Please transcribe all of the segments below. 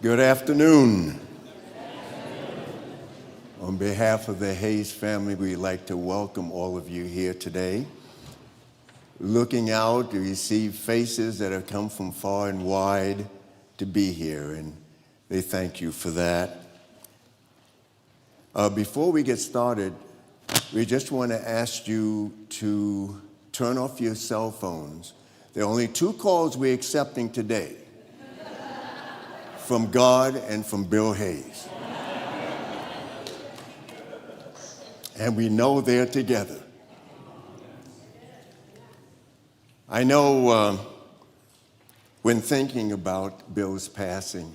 Good afternoon. On behalf of the Hayes family, we'd like to welcome all of you here today. Looking out, we see faces that have come from far and wide to be here, and they thank you for that. Before we get started, we just want to ask you to turn off your cell phones. There are only 2 calls we're accepting today, from God and from Bill Hayes. And we know they're together. I know when thinking about Bill's passing,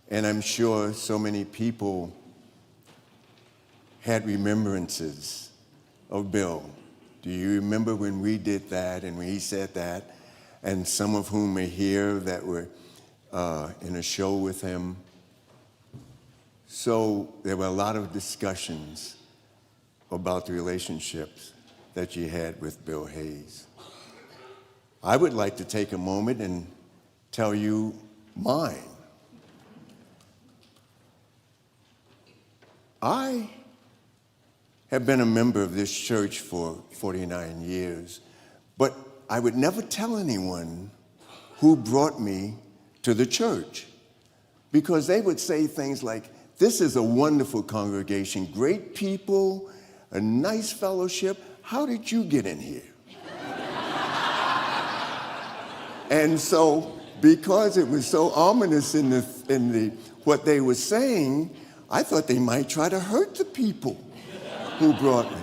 and I'm sure so many people had remembrances of Bill. Do you remember when we did that and when he said that? And some of whom are here that were in a show with him. So there were a lot of discussions about the relationships that you had with Bill Hayes. I would like to take a moment and tell you mine. I have been a member of this church for 49 years, but I would never tell anyone who brought me to the church, because they would say things like, "This is a wonderful congregation, great people, a nice fellowship. How did you get in here?" And so, because it was so ominous in what they were saying, I thought they might try to hurt the people who brought me.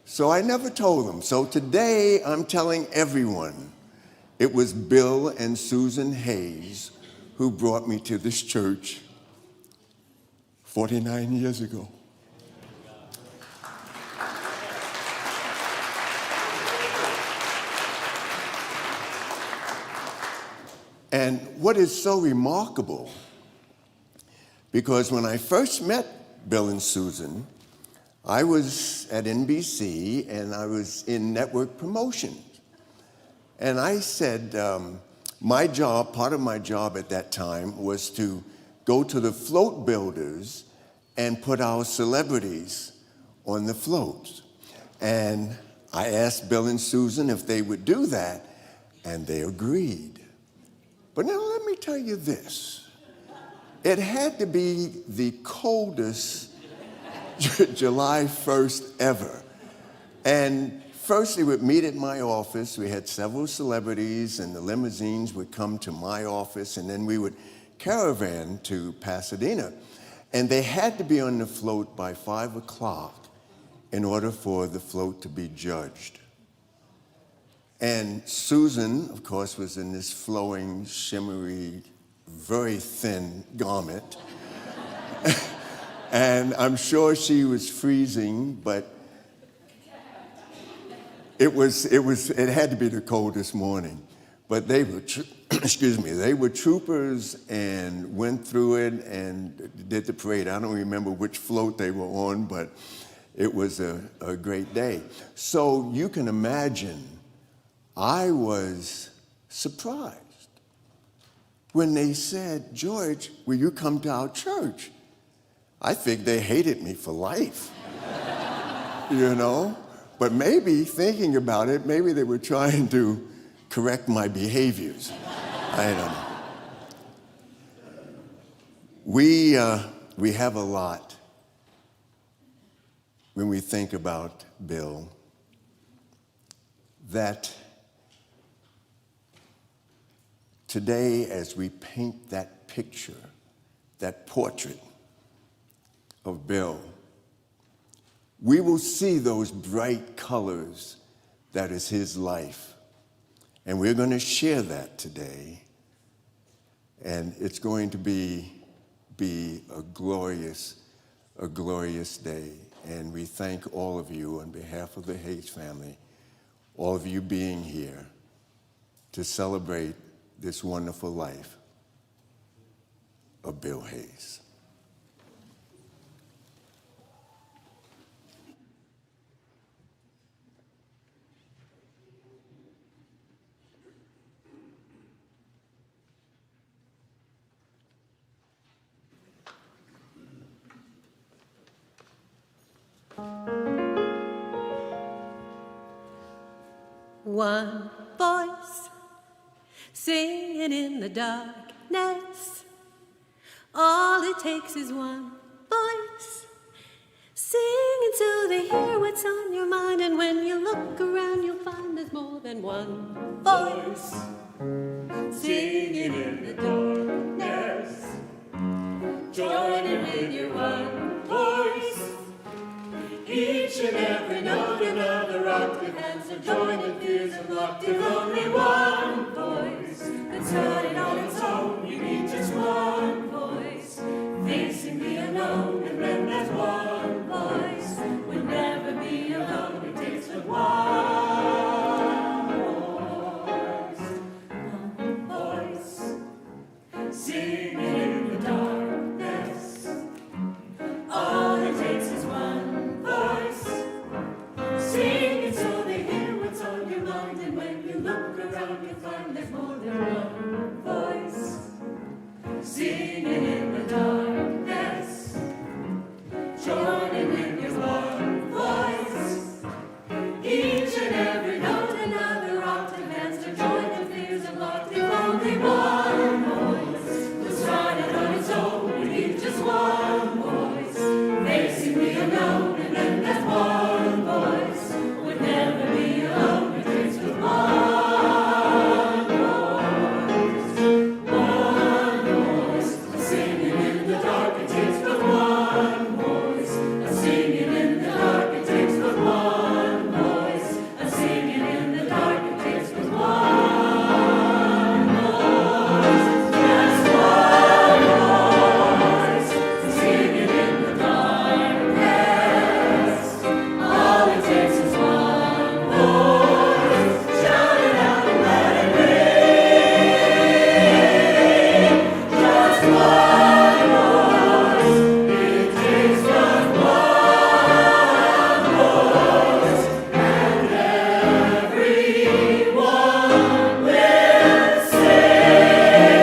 So I never told them. So today I'm telling everyone it was Bill and Susan Hayes who brought me to this church 49 years ago. And what is so remarkable, because when I first met Bill and Susan, I was at NBC and I was in network promotions. And I said, part of my job at that time was to go to the float builders and put our celebrities on the floats. And I asked Bill and Susan if they would do that, and they agreed. But now let me tell you this. It had to be the coldest July 1st ever. And first they would meet at my office. We had several celebrities, and the limousines would come to my office, and then we would caravan to Pasadena. And they had to be on the float by 5 o'clock in order for the float to be judged. And Susan, of course, was in this flowing, shimmery, very thin garment. And I'm sure she was freezing, but it had to be the coldest morning. But they were, they were troopers and went through it and did the parade. I don't remember which float they were on, but it was a great day. So you can imagine, I was surprised when they said, "George, will you come to our church?" I think they hated me for life, you know? But maybe, thinking about it, maybe they were trying to correct my behaviors. I don't know. We have a lot when we think about Bill that today, as we paint that picture, that portrait of Bill, we will see those bright colors that is his life. And we're going to share that today. And it's going to be a glorious day. And we thank all of you on behalf of the Hayes family, all of you being here to celebrate this wonderful life of Bill Hayes. one voice, singing in the darkness. All it takes is one voice, sing until they hear what's on your mind. And when you look around, you'll find there's more than one voice, singing in the darkness. Join in with your one voice, each and every note another octave, and so join in fears of octave. Only one voice that started on its own. You need just one voice, facing the unknown. And when there's one voice, we'll never be alone. It takes but one voice, singing in the darkness. All it takes is one voice, sing until they hear what's on your mind. And when you look around, you'll find there's more than one voice, singing in the darkness. Joining with your one voice, each and every note another octave, and so join the fears of octave. Only one voice will start on its own. You need just one voice, facing the unknown. And then there's one voice, would never be alone. It takes but one voice, a singing in the dark. It takes but one voice, a singing in the dark. It takes but one voice, a singing in the dark. It takes but one voice, just one voice, singing in the darkness. All it takes is one voice, shout it out and let it ring. Just one voice, it takes but one voice, and everyone will sing,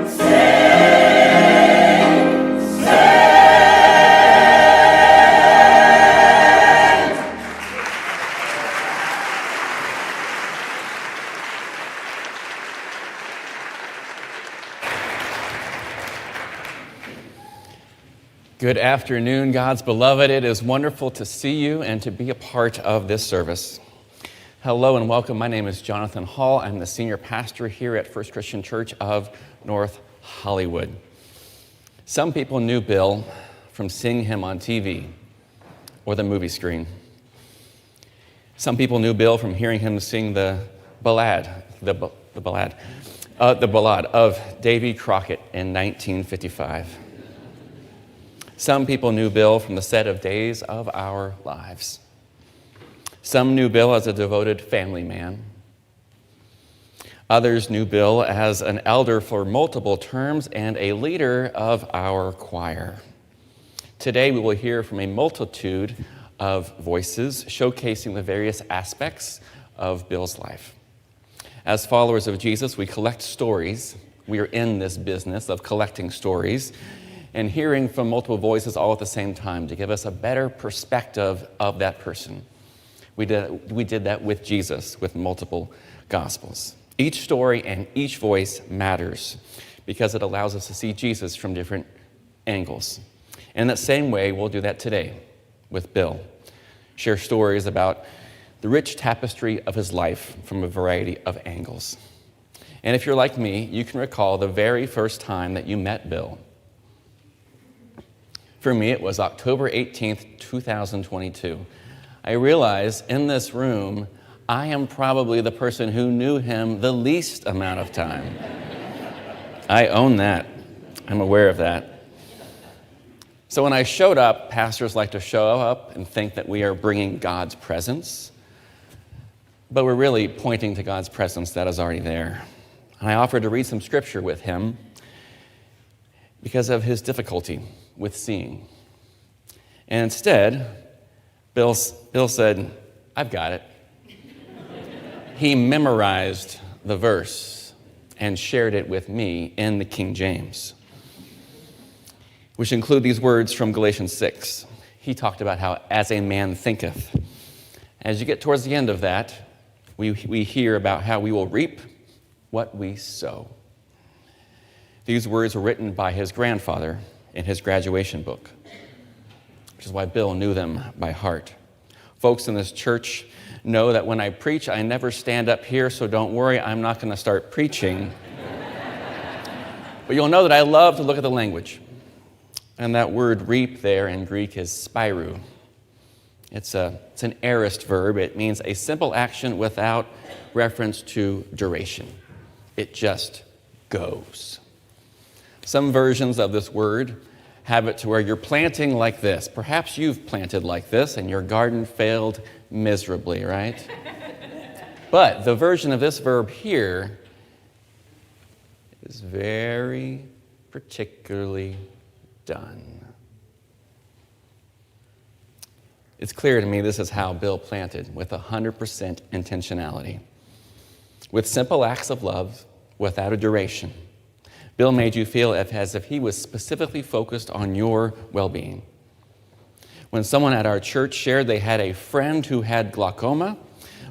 sing, sing. Good afternoon, God's beloved. It is wonderful to see you and to be a part of this service. Hello and welcome. My name is Jonathan Hall. I'm the senior pastor here at First Christian Church of North Hollywood. Some people knew Bill from seeing him on TV or the movie screen. Some people knew Bill from hearing him sing the ballad of Davy Crockett in 1955. Some people knew Bill from the set of Days of Our Lives. Some knew Bill as a devoted family man. Others knew Bill as an elder for multiple terms and a leader of our choir. Today we will hear from a multitude of voices showcasing the various aspects of Bill's life. As followers of Jesus, we collect stories. We are in this business of collecting stories and hearing from multiple voices all at the same time to give us a better perspective of that person. We did that with Jesus, with multiple gospels. Each story and each voice matters because it allows us to see Jesus from different angles. And in that same way, we'll do that today with Bill. Share stories about the rich tapestry of his life from a variety of angles. And if you're like me, you can recall the very first time that you met Bill. For me, it was October 18th, 2022. I realize in this room, I am probably the person who knew him the least amount of time. I own that. I'm aware of that. So when I showed up, pastors like to show up and think that we are bringing God's presence, but we're really pointing to God's presence that is already there. And I offered to read some scripture with him because of his difficulty with seeing. And instead, Bill said, "I've got it." He memorized the verse and shared it with me in the King James, which include these words from Galatians 6. He talked about how, as a man thinketh. As you get towards the end of that, we hear about how we will reap what we sow. These words were written by his grandfather in his graduation book, which is why Bill knew them by heart. Folks in this church know that when I preach, I never stand up here, so don't worry, I'm not going to start preaching. But you'll know that I love to look at the language. And that word reap there in Greek is spirou. It's an aorist verb. It means a simple action without reference to duration. It just goes. Some versions of this word have it to where you're planting like this. Perhaps you've planted like this and your garden failed miserably, right? But the version of this verb here is very particularly done. It's clear to me this is how Bill planted, with 100% intentionality. With simple acts of love, without a duration. Bill made you feel as if he was specifically focused on your well-being. When someone at our church shared they had a friend who had glaucoma,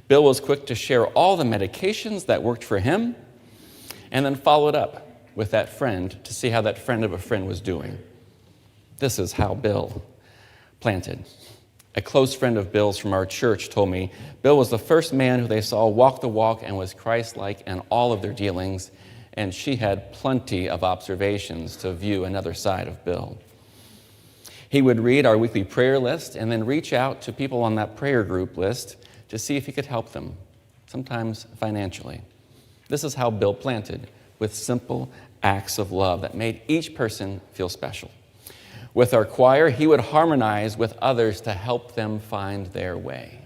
Bill was quick to share all the medications that worked for him, and then followed up with that friend to see how that friend of a friend was doing. This is how Bill planted. A close friend of Bill's from our church told me Bill was the first man who they saw walk the walk and was Christ-like in all of their dealings, and she had plenty of observations to view another side of Bill. He would read our weekly prayer list and then reach out to people on that prayer group list to see if he could help them, sometimes financially. This is how Bill planted, with simple acts of love that made each person feel special. With our choir, he would harmonize with others to help them find their way.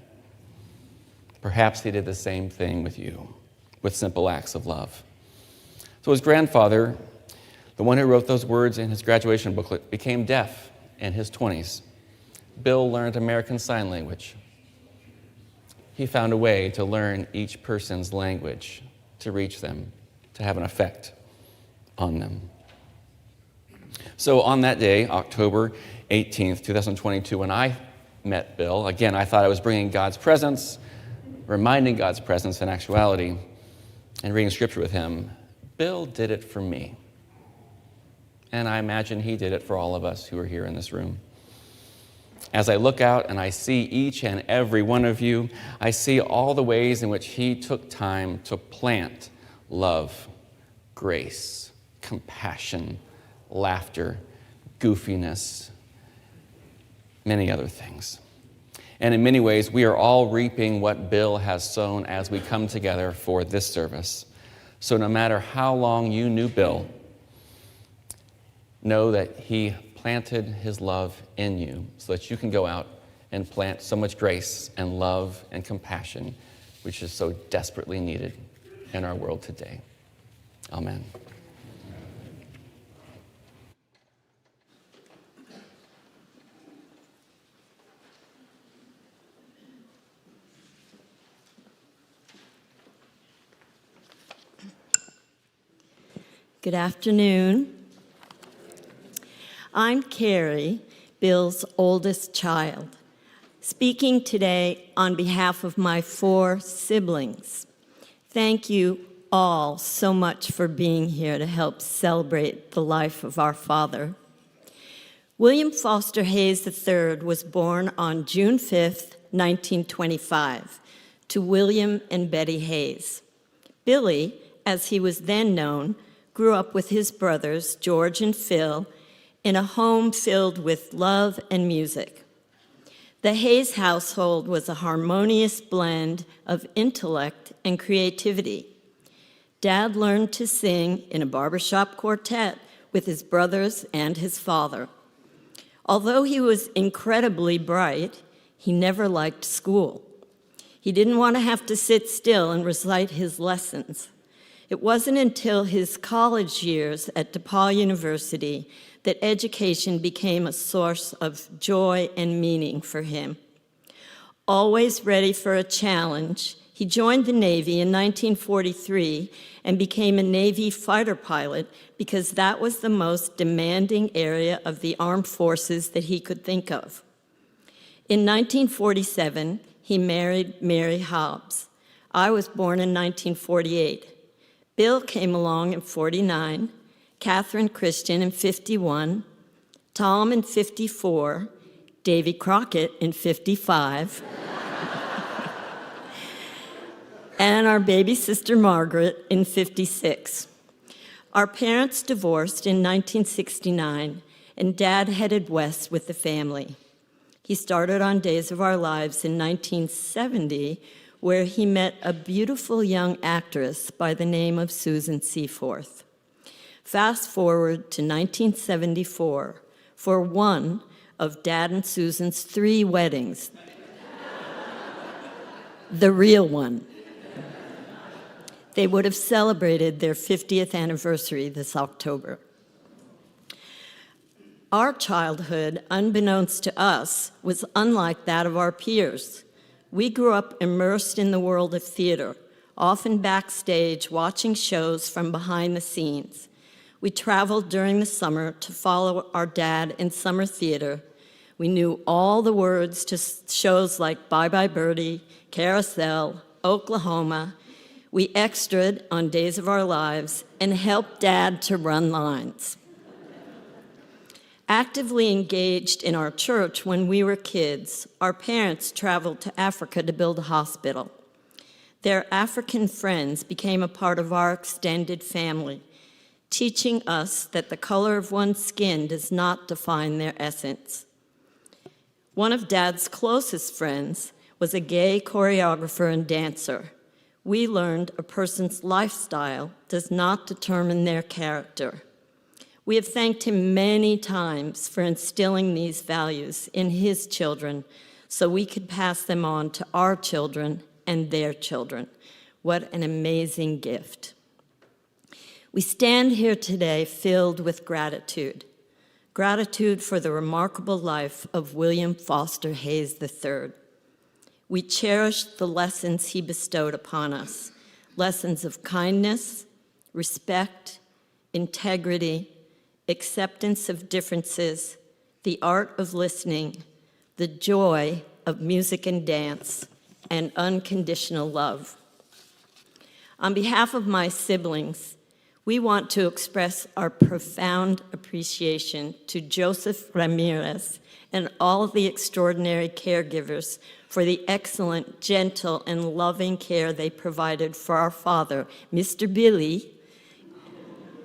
Perhaps he did the same thing with you, with simple acts of love. So his grandfather, the one who wrote those words in his graduation booklet, became deaf in his 20s. Bill learned American Sign Language. He found a way to learn each person's language, to reach them, to have an effect on them. So on that day, October 18th, 2022, when I met Bill, again, I thought I was bringing God's presence, reminding God's presence in actuality, and reading scripture with him. Bill did it for me. And I imagine he did it for all of us who are here in this room. As I look out and I see each and every one of you, I see all the ways in which he took time to plant love, grace, compassion, laughter, goofiness, many other things. And in many ways, we are all reaping what Bill has sown as we come together for this service. So no matter how long you knew Bill, know that he planted his love in you so that you can go out and plant so much grace and love and compassion, which is so desperately needed in our world today. Amen. Good afternoon. I'm Carrie, Bill's oldest child, speaking today on behalf of my 4 siblings. Thank you all so much for being here to help celebrate the life of our father. William Foster Hayes III was born on June 5th, 1925, to William and Betty Hayes. Billy, as he was then known, grew up with his brothers, George and Phil, in a home filled with love and music. The Hayes household was a harmonious blend of intellect and creativity. Dad learned to sing in a barbershop quartet with his brothers and his father. Although he was incredibly bright, he never liked school. He didn't want to have to sit still and recite his lessons. It wasn't until his college years at DePaul University that education became a source of joy and meaning for him. Always ready for a challenge, he joined the Navy in 1943 and became a Navy fighter pilot because that was the most demanding area of the armed forces that he could think of. In 1947, he married Mary Hobbs, I was born in 1948. Bill came along in 49, Catherine Christian in 51, Tom in 54, Davy Crockett in 55, and our baby sister Margaret in 56. Our parents divorced in 1969, and Dad headed west with the family. He started on Days of Our Lives in 1970, where he met a beautiful young actress by the name of Susan Seaforth. Fast forward to 1974 for one of Dad and Susan's 3 weddings. The real one. They would have celebrated their 50th anniversary this October. Our childhood, unbeknownst to us, was unlike that of our peers. We grew up immersed in the world of theater, often backstage watching shows from behind the scenes. We traveled during the summer to follow our dad in summer theater. We knew all the words to shows like Bye Bye Birdie, Carousel, Oklahoma. We extraed on Days of Our Lives and helped Dad to run lines. Actively engaged in our church when we were kids, our parents traveled to Africa to build a hospital. Their African friends became a part of our extended family, teaching us that the color of one's skin does not define their essence. One of Dad's closest friends was a gay choreographer and dancer. We learned a person's lifestyle does not determine their character. We have thanked him many times for instilling these values in his children so we could pass them on to our children and their children. What an amazing gift. We stand here today filled with gratitude. Gratitude for the remarkable life of William Foster Hayes III. We cherish the lessons he bestowed upon us, lessons of kindness, respect, integrity, acceptance of differences, the art of listening, the joy of music and dance, and unconditional love. On behalf of my siblings, we want to express our profound appreciation to Joseph Ramirez and all the extraordinary caregivers for the excellent, gentle, and loving care they provided for our father, Mr. Billy,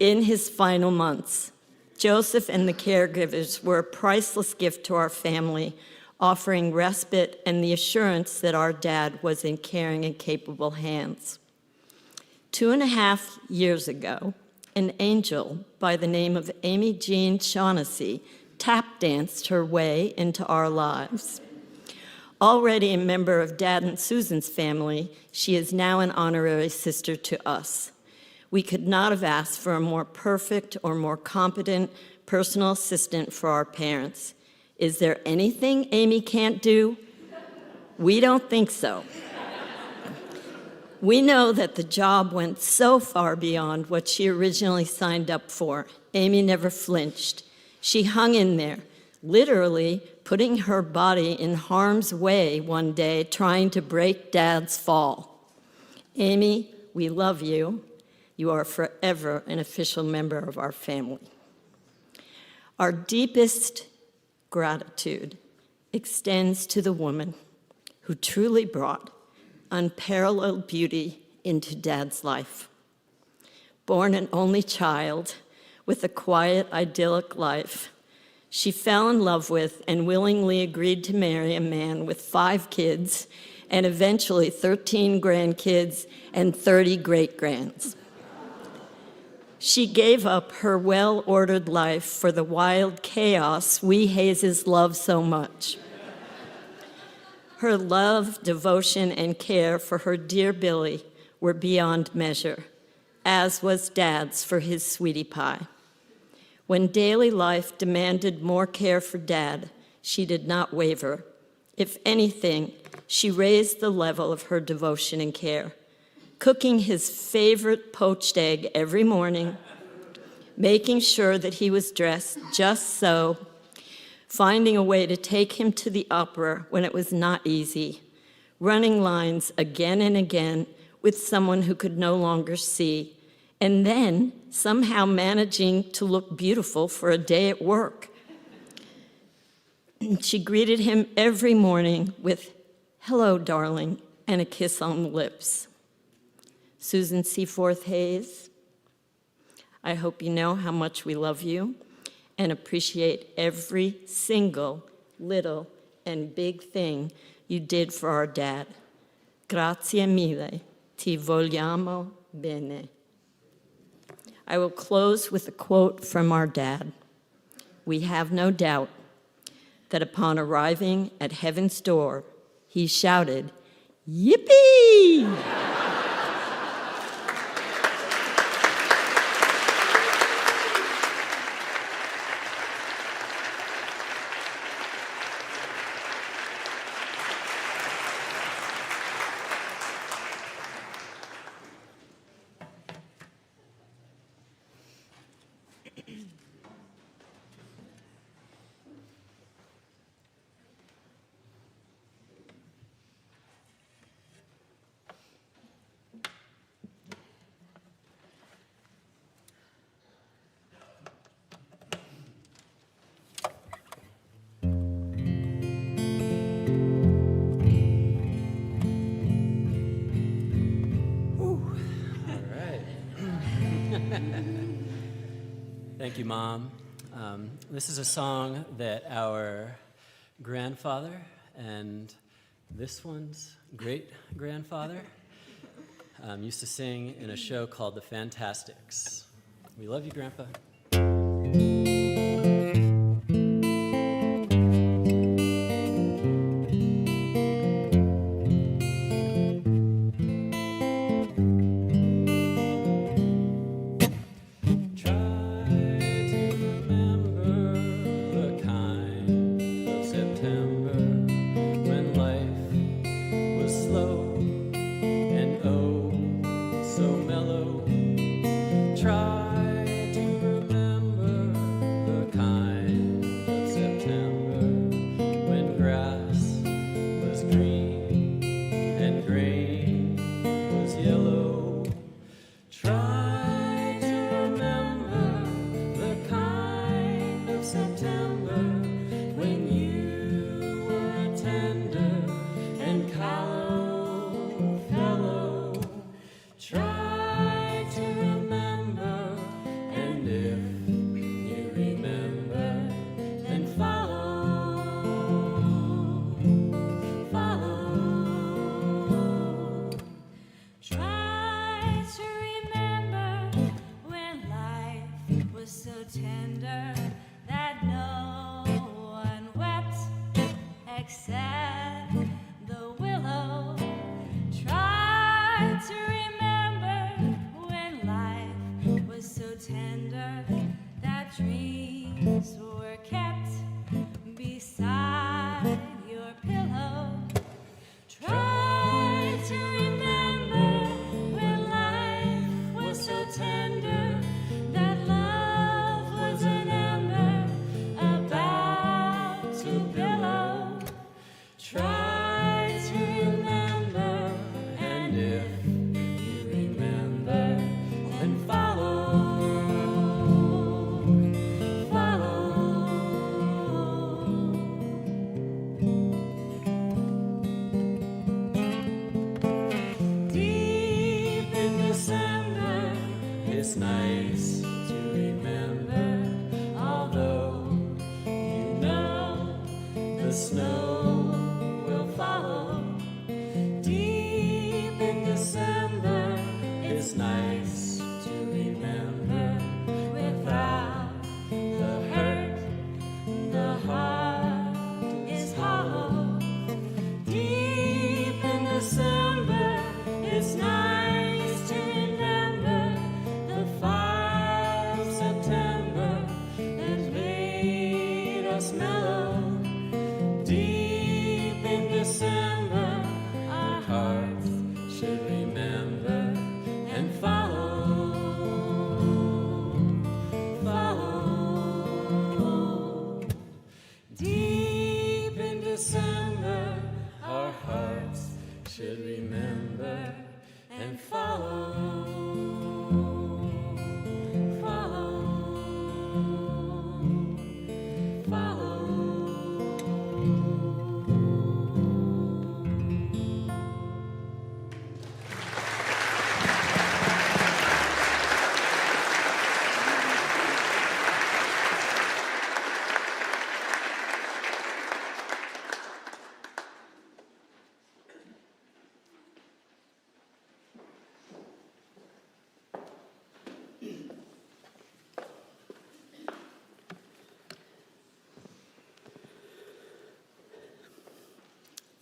in his final months. Joseph and the caregivers were a priceless gift to our family, offering respite and the assurance that our dad was in caring and capable hands. 2.5 years ago, an angel by the name of Amy Jean Shaughnessy tap danced her way into our lives. Already a member of Dad and Susan's family, she is now an honorary sister to us. We could not have asked for a more perfect or more competent personal assistant for our parents. Is there anything Amy can't do? We don't think so. We know that the job went so far beyond what she originally signed up for. Amy never flinched. She hung in there, literally putting her body in harm's way one day, trying to break Dad's fall. Amy, we love you. You are forever an official member of our family. Our deepest gratitude extends to the woman who truly brought unparalleled beauty into Dad's life. Born an only child with a quiet, idyllic life, she fell in love with and willingly agreed to marry a man with 5 kids and eventually 13 grandkids and 30 great-grands. She gave up her well-ordered life for the wild chaos we Hayeses love so much. Her love, devotion, and care for her dear Billy were beyond measure, as was Dad's for his sweetie pie. When daily life demanded more care for Dad, she did not waver. If anything, she raised the level of her devotion and care, cooking his favorite poached egg every morning, making sure that he was dressed just so, finding a way to take him to the opera when it was not easy, running lines again and again with someone who could no longer see, and then somehow managing to look beautiful for a day at work. She greeted him every morning with, "Hello, darling," and a kiss on the lips. Susan Seaforth Hayes, I hope you know how much we love you and appreciate every single little and big thing you did for our dad. Grazie mille, ti vogliamo bene. I will close with a quote from our dad. "We have no doubt that upon arriving at heaven's door, he shouted, 'Yippee!'" Thank you, Mom. This is a song that our grandfather and this one's great-grandfather used to sing in a show called The Fantastics. We love you, Grandpa. Tender, that love was an ember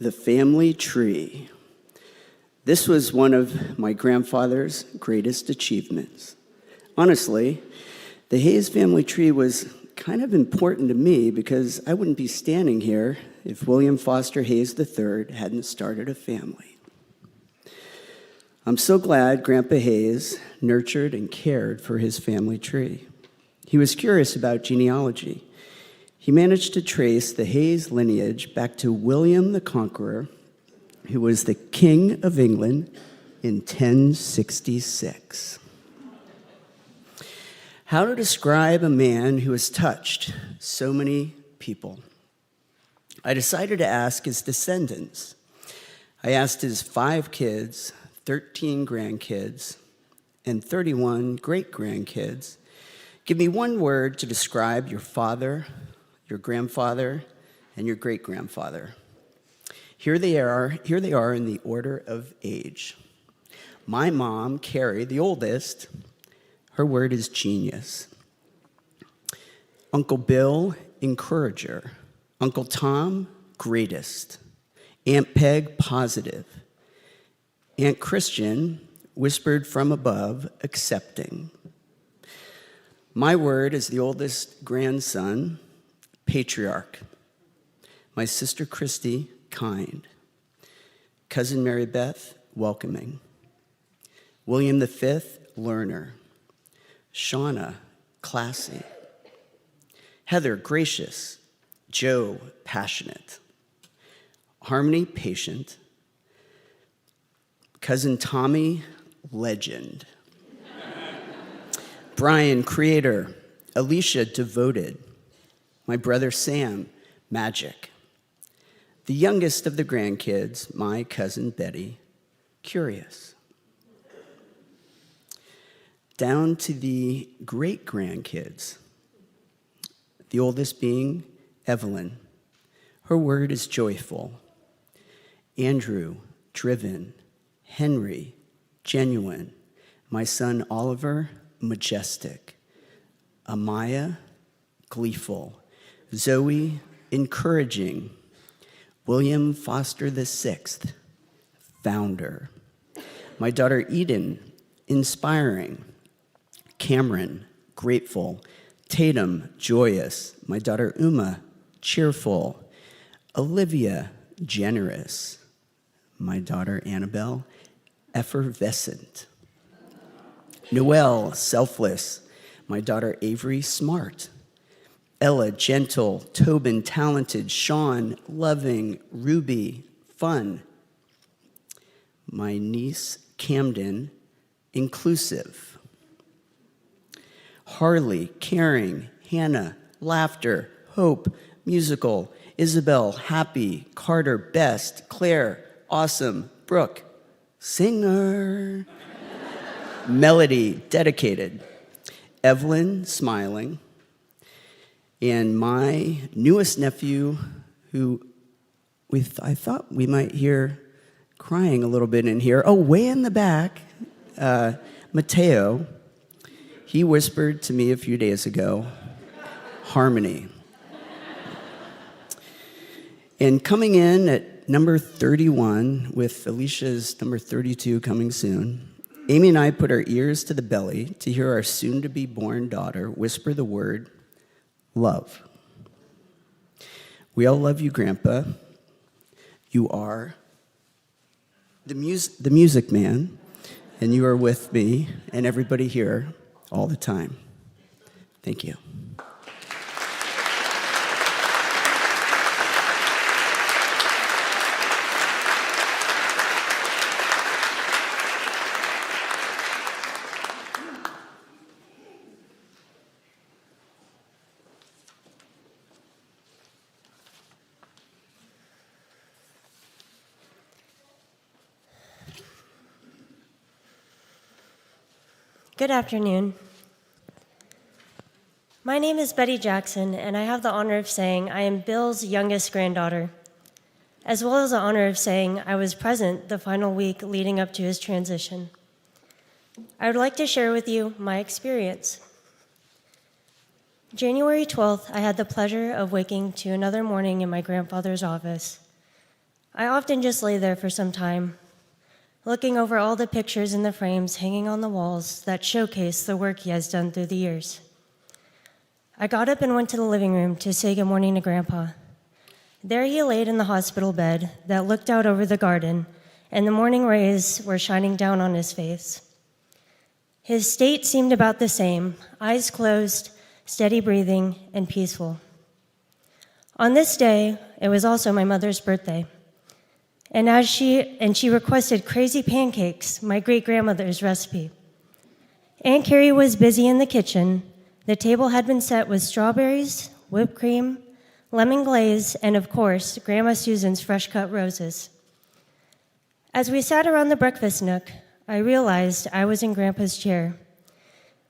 The family tree. This was one of my grandfather's greatest achievements. Honestly, the Hayes family tree was kind of important to me because I wouldn't be standing here if William Foster Hayes III hadn't started a family. I'm so glad Grandpa Hayes nurtured and cared for his family tree. He was curious about genealogy. He managed to trace the Hayes lineage back to William the Conqueror, who was the King of England in 1066. How to describe a man who has touched so many people? I decided to ask his descendants. I asked his 5 kids, 13 grandkids, and 31 great-grandkids, give me one word to describe your father, your grandfather, and your great-grandfather. Here they are in the order of age. My mom, Carrie, the oldest, her word is genius. Uncle Bill, encourager. Uncle Tom, greatest. Aunt Peg, positive. Aunt Christian, whispered from above, accepting. My word as the oldest grandson, patriarch. My sister Christy, kind. Cousin Mary Beth, welcoming. William V, learner. Shauna, classy. Heather, gracious. Joe, passionate. Harmony, patient. Cousin Tommy, legend. Brian, creator. Alicia, devoted. My brother Sam, magic. The youngest of the grandkids, my cousin Betty, curious. Down to the great-grandkids, the oldest being Evelyn. Her word is joyful. Andrew, driven. Henry, genuine. My son Oliver, majestic. Amaya, gleeful. Zoe, encouraging. William Foster VI, founder. My daughter Eden, inspiring. Cameron, grateful. Tatum, joyous. My daughter Uma, cheerful. Olivia, generous. My daughter Annabelle, effervescent. Noelle, selfless. My daughter Avery, smart. Ella, gentle. Tobin, talented. Sean, loving. Ruby, fun. My niece Camden, inclusive. Harley, caring. Hannah, laughter. Hope, musical. Isabel, happy. Carter, best. Claire, awesome. Brooke, singer. Melody, dedicated. Evelyn, smiling. And my newest nephew, who I thought we might hear crying a little bit in here. Oh, way in the back, Mateo. He whispered to me a few days ago, harmony. And coming in at number 31, with Alicia's number 32 coming soon, Amy and I put our ears to the belly to hear our soon-to-be-born daughter whisper the word, love. We all love you, Grandpa. You are the music man, and you are with me and everybody here all the time. Thank you. Good afternoon. My name is Betty Jackson, and I have the honor of saying I am Bill's youngest granddaughter, as well as the honor of saying I was present the final week leading up to his transition. I would like to share with you my experience. January 12th, I had the pleasure of waking to another morning in my grandfather's office. I often just lay there for some time, looking over all the pictures in the frames hanging on the walls that showcase the work he has done through the years. I got up and went to the living room to say good morning to Grandpa. There he laid in the hospital bed that looked out over the garden, and the morning rays were shining down on his face. His state seemed about the same, eyes closed, steady breathing, and peaceful. On this day, it was also my mother's birthday. And she requested crazy pancakes, my great-grandmother's recipe. Aunt Carrie was busy in the kitchen. The table had been set with strawberries, whipped cream, lemon glaze, and of course, Grandma Susan's fresh-cut roses. As we sat around the breakfast nook, I realized I was in Grandpa's chair,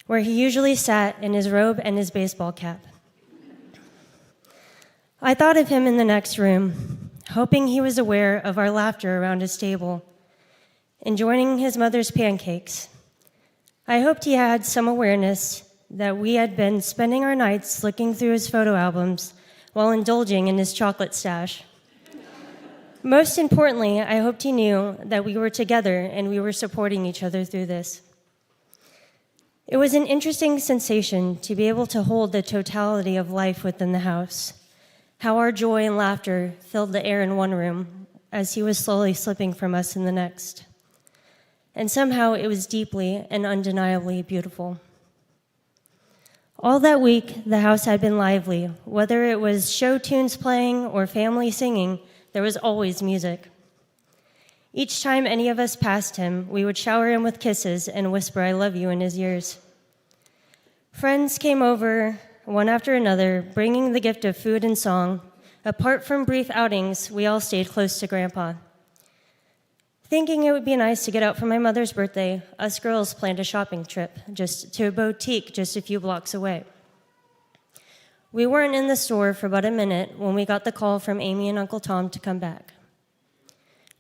where he usually sat in his robe and his baseball cap. I thought of him in the next room, hoping he was aware of our laughter around his table, enjoying his mother's pancakes. I hoped he had some awareness that we had been spending our nights looking through his photo albums while indulging in his chocolate stash. Most importantly, I hoped he knew that we were together and we were supporting each other through this. It was an interesting sensation to be able to hold the totality of life within the house, how our joy and laughter filled the air in one room as he was slowly slipping from us in the next. And somehow it was deeply and undeniably beautiful. All that week, the house had been lively. Whether it was show tunes playing or family singing, there was always music. Each time any of us passed him, we would shower him with kisses and whisper, "I love you," in his ears. Friends came over, one after another, bringing the gift of food and song. Apart from brief outings, we all stayed close to Grandpa. Thinking it would be nice to get out for my mother's birthday, us girls planned a shopping trip just to a boutique just a few blocks away. We weren't in the store for about a minute when we got the call from Amy and Uncle Tom to come back.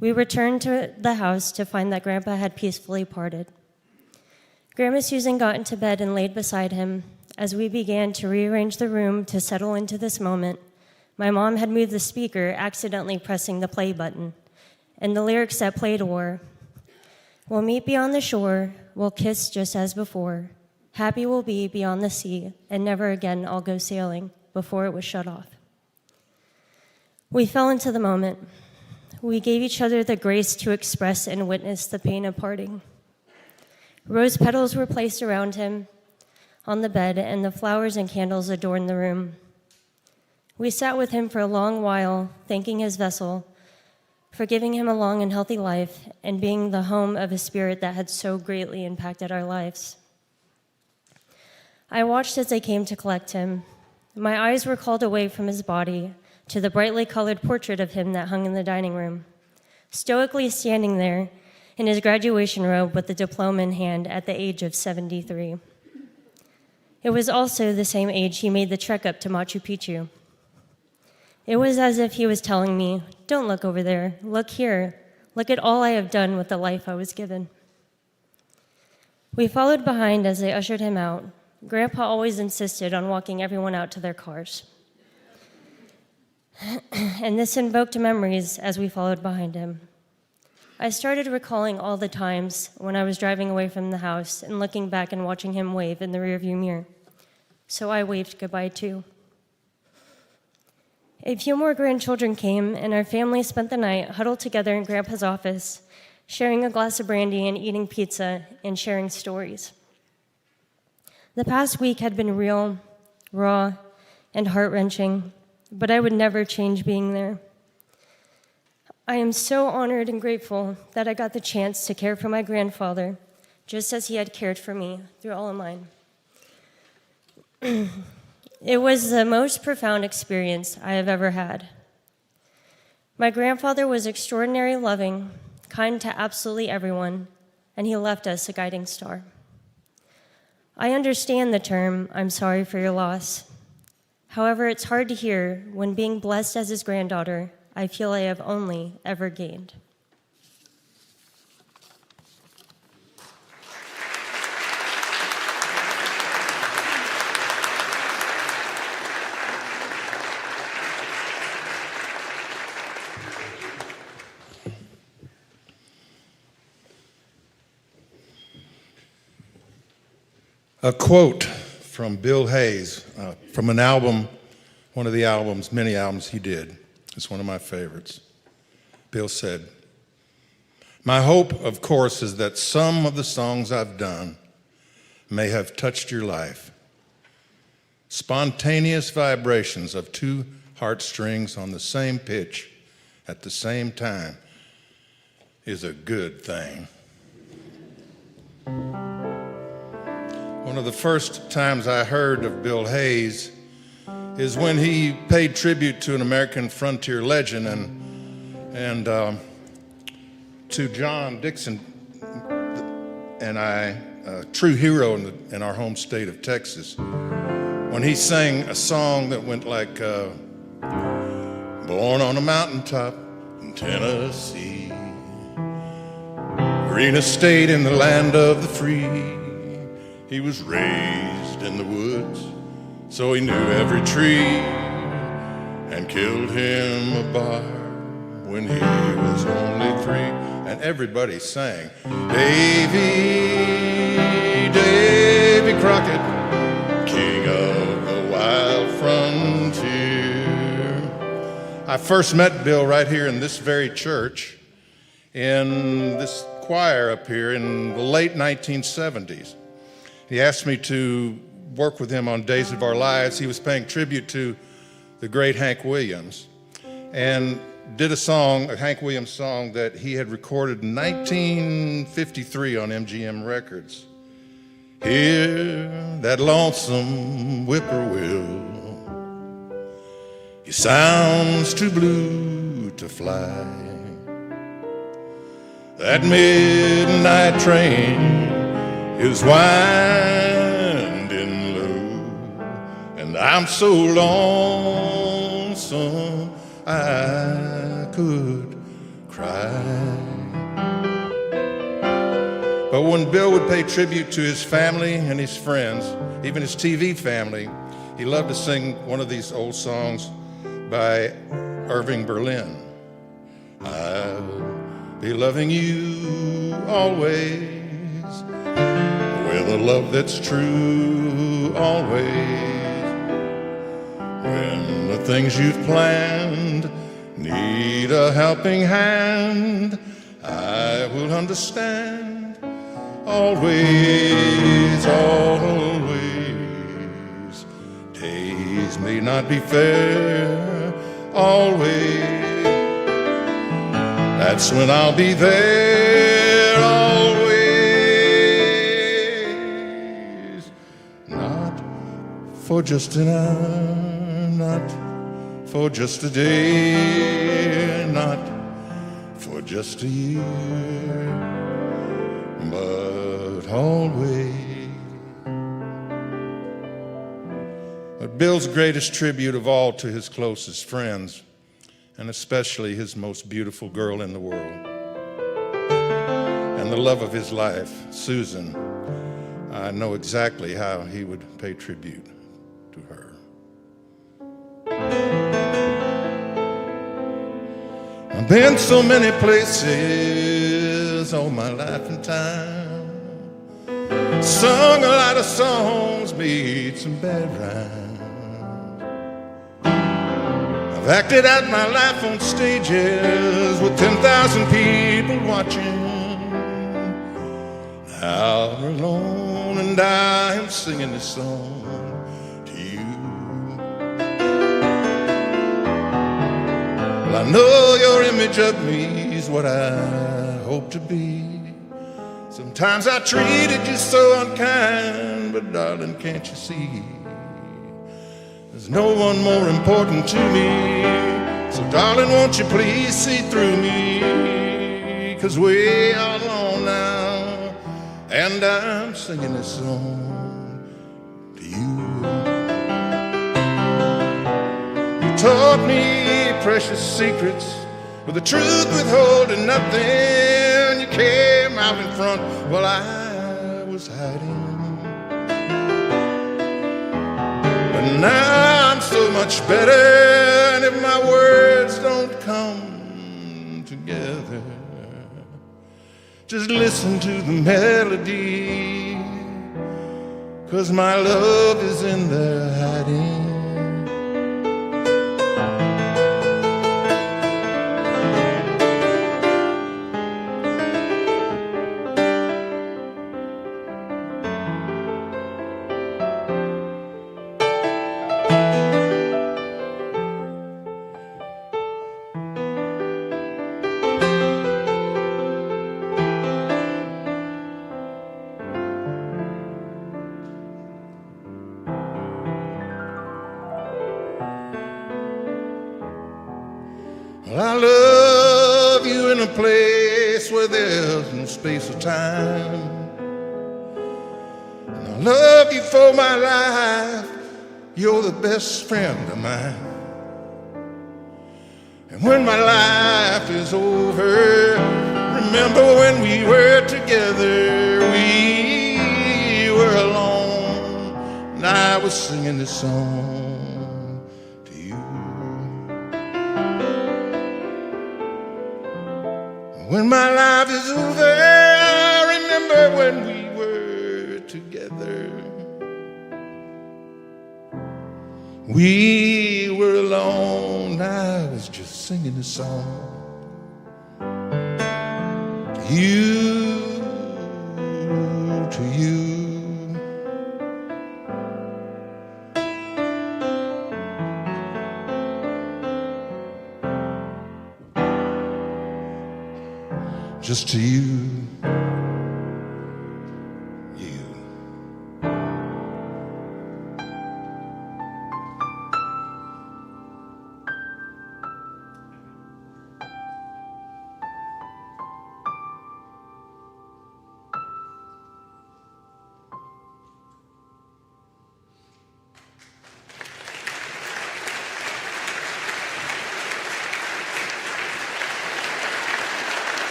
We returned to the house to find that Grandpa had peacefully parted. Grandma Susan got into bed and laid beside him. As we began to rearrange the room to settle into this moment, my mom had moved the speaker, accidentally pressing the play button, and the lyrics that played were, "We'll meet beyond the shore, we'll kiss just as before. Happy we'll be beyond the sea, and never again I'll go sailing," before it was shut off. We fell into the moment. We gave each other the grace to express and witness the pain of parting. Rose petals were placed around him on the bed, and the flowers and candles adorned the room. We sat with him for a long while, thanking his vessel for giving him a long and healthy life and being the home of a spirit that had so greatly impacted our lives. I watched as they came to collect him. My eyes were called away from his body to the brightly colored portrait of him that hung in the dining room, stoically standing there in his graduation robe with the diploma in hand at the age of 73. It was also the same age he made the trek up to Machu Picchu. It was as if he was telling me, "Don't look over there, look here. Look at all I have done with the life I was given." We followed behind as they ushered him out. Grandpa always insisted on walking everyone out to their cars. And this invoked memories as we followed behind him. I started recalling all the times when I was driving away from the house and looking back and watching him wave in the rearview mirror. So I waved goodbye too. A few more grandchildren came, and our family spent the night huddled together in Grandpa's office, sharing a glass of brandy and eating pizza and sharing stories. The past week had been real, raw, and heart-wrenching, but I would never change being there. I am so honored and grateful that I got the chance to care for my grandfather, just as he had cared for me through all of mine. It was the most profound experience I have ever had. My grandfather was extraordinarily loving, kind to absolutely everyone, and he left us a guiding star. I understand the term, "I'm sorry for your loss." However, it's hard to hear when being blessed as his granddaughter, I feel I have only ever gained. A quote from Bill Hayes from an album, one of the albums, many albums he did. It's one of my favorites. Bill said, "My hope, of course, is that some of the songs I've done may have touched your life. Spontaneous vibrations of two heartstrings on the same pitch at the same time is a good thing." One of the first times I heard of Bill Hayes is when he paid tribute to an American frontier legend and to John Dixon and I, a true hero in our home state of Texas, when he sang a song that went like, born on a mountaintop in Tennessee, green estate in the land of the free. He was raised in the woods, so he knew every tree, and killed him a bar when he was only 3. And everybody sang, Davy Crockett, king of the wild frontier. I first met Bill right here in this very church, in this choir up here in the late 1970s. He asked me to work with him on Days of Our Lives. He was paying tribute to the great Hank Williams, and did a Hank Williams song that he had recorded in 1953 on MGM Records. Hear that lonesome whippoorwill, he sounds too blue to fly. That midnight train is winding low, and I'm so lonesome I could cry. But when Bill would pay tribute to his family and his friends, even his TV family, he loved to sing one of these old songs by Irving Berlin. I'll be loving you always, with a love that's true always. When the things you've planned need a helping hand, I will understand always, always. Days may not be fair always, that's when I'll be there always. Not for just an hour, not for just a day, not for just a year, but always. But Bill's greatest tribute of all to his closest friends, and especially his most beautiful girl in the world, and the love of his life, Susan, I know exactly how he would pay tribute to her. I've been so many places all my life and time, sung a lot of songs, made some bad rhymes. I've acted out my life on stages with 10,000 people watching. Now I'm alone and I am singing this song to you. Well, I know your image of me is what I hope to be. Sometimes I treated you so unkind, but darling, can't you see? There's no one more important to me. So darling, won't you please see through me? 'Cause we're all alone now, and I'm singing this song to you. You taught me precious secrets, with the truth withholding nothing. You came out in front while I was hiding. But now I'm so much better, and if my words don't come together, just listen to the melody, 'cause my love is in there hiding. Well, I love you in a place where there's no space or time. And I love you for my life. You're the best friend of mine. And when my life is over, remember when we were together. We were alone, and I was singing this song to you. When my life is over, remember when we were together. We were alone, I was just singing a song to you, to you. Just to you, you.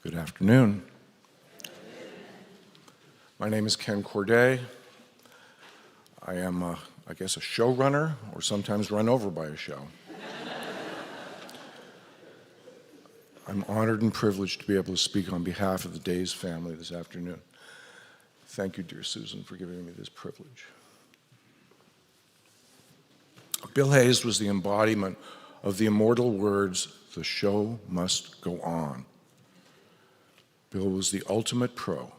Good afternoon. My name is Ken Corday. I am, I guess, a showrunner, or sometimes run over by a show. I'm honored and privileged to be able to speak on behalf of the Days family this afternoon. Thank you, dear Susan, for giving me this privilege. Bill Hayes was the embodiment of the immortal words, "The show must go on." Bill was the ultimate pro.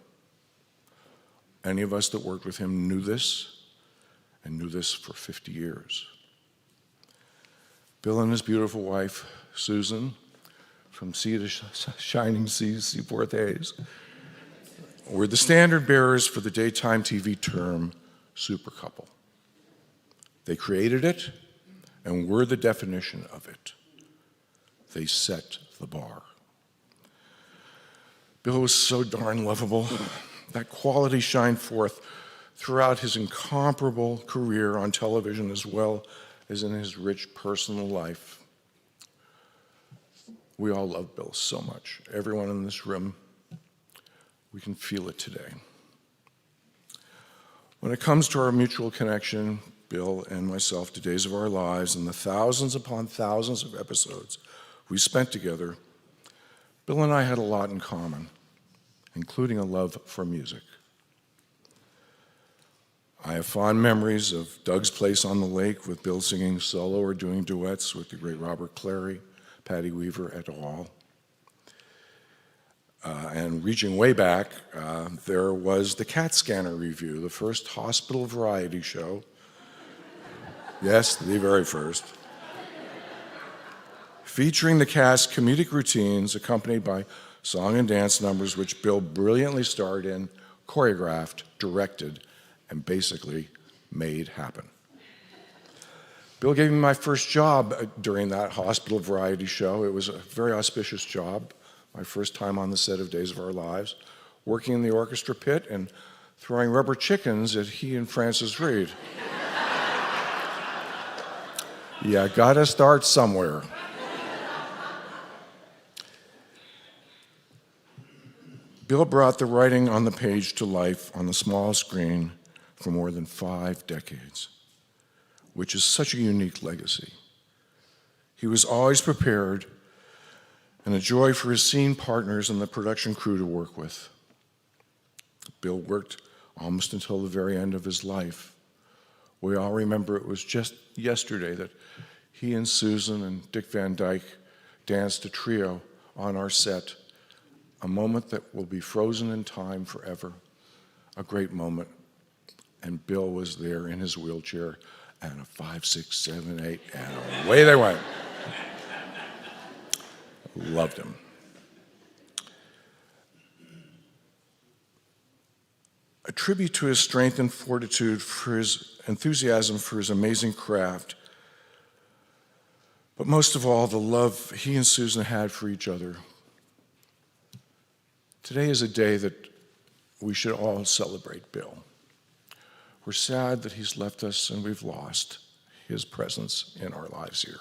Any of us that worked with him knew this, and knew this for 50 years. Bill and his beautiful wife, Susan, from sea to shining seas, Seaforth Hayes, were the standard bearers for the daytime TV term super couple. They created it and were the definition of it. They set the bar. Bill was so darn lovable. That quality shined forth throughout his incomparable career on television as well as in his rich personal life. We all love Bill so much. Everyone in this room, we can feel it today. When it comes to our mutual connection, Bill and myself, to Days of Our Lives and the thousands upon thousands of episodes we spent together, Bill and I had a lot in common, including a love for music. I have fond memories of Doug's Place on the Lake with Bill singing solo or doing duets with the great Robert Clary, Patty Weaver, et al. And reaching way back, there was the CAT Scanner Review, the first hospital variety show. Yes, the very first. Featuring the cast's comedic routines accompanied by song and dance numbers which Bill brilliantly starred in, choreographed, directed, and basically made happen. Bill gave me my first job during that hospital variety show. It was a very auspicious job, my first time on the set of Days of Our Lives, working in the orchestra pit and throwing rubber chickens at he and Frances Reed. Yeah, gotta start somewhere. Bill brought the writing on the page to life on the small screen for more than 5 decades, which is such a unique legacy. He was always prepared and a joy for his scene partners and the production crew to work with. Bill worked almost until the very end of his life. We all remember it was just yesterday that he and Susan and Dick Van Dyke danced a trio on our set, a moment that will be frozen in time forever, a great moment. And Bill was there in his wheelchair, and a 5, 6, 7, 8, and away they went. Loved him. A tribute to his strength and fortitude, for his enthusiasm for his amazing craft, but most of all, the love he and Susan had for each other. Today is a day that we should all celebrate Bill. We're sad that he's left us and we've lost his presence in our lives here.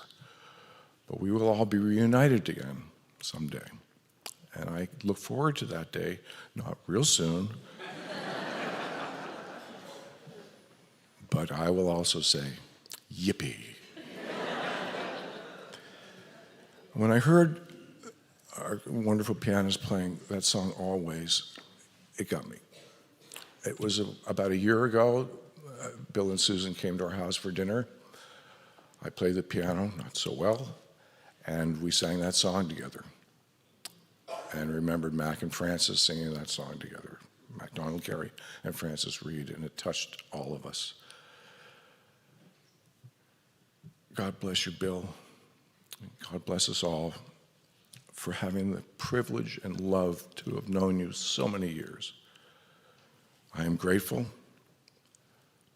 But we will all be reunited again someday. And I look forward to that day, not real soon. But I will also say, yippee. When I heard our wonderful pianist playing that song, Always, it got me. It was about a year ago. Bill and Susan came to our house for dinner. I played the piano, not so well, and we sang that song together. And remembered Mac and Francis singing that song together, MacDonald Carey and Francis Reed, and it touched all of us. God bless you, Bill. God bless us all for having the privilege and love to have known you so many years. I am grateful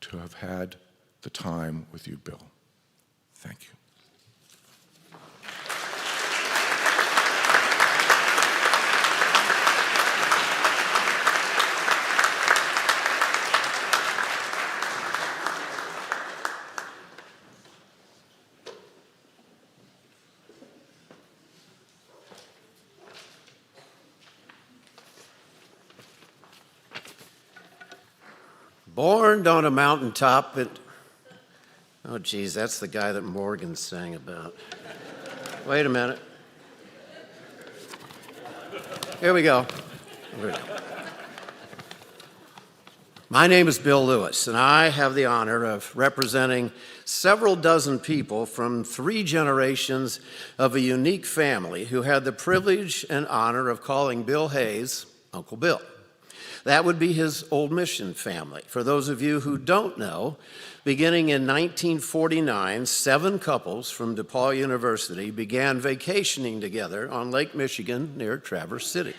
to have had the time with you, Bill. Thank you. Born on a mountaintop, oh geez, that's the guy that Morgan sang about. Wait a minute. Here we go. My name is Bill Lewis, and I have the honor of representing several dozen people from 3 generations of a unique family who had the privilege and honor of calling Bill Hayes Uncle Bill. That would be his Old Mission family. For those of you who don't know, beginning in 1949, 7 couples from DePaul University began vacationing together on Lake Michigan near Traverse City.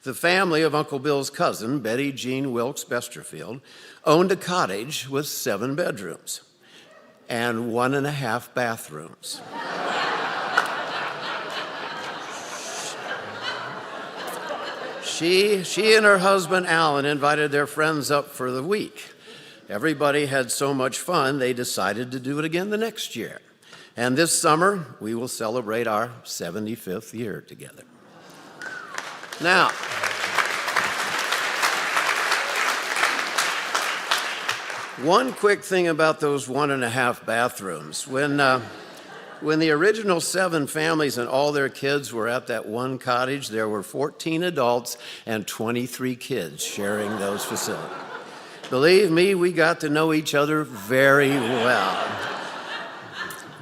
The family of Uncle Bill's cousin, Betty Jean Wilkes Besterfield, owned a cottage with 7 bedrooms and 1.5 bathrooms. She and her husband, Alan, invited their friends up for the week. Everybody had so much fun, they decided to do it again the next year. And this summer, we will celebrate our 75th year together. Now, one quick thing about those 1.5 bathrooms. When the original 7 families and all their kids were at that one cottage, there were 14 adults and 23 kids sharing those facilities. Believe me, we got to know each other very well.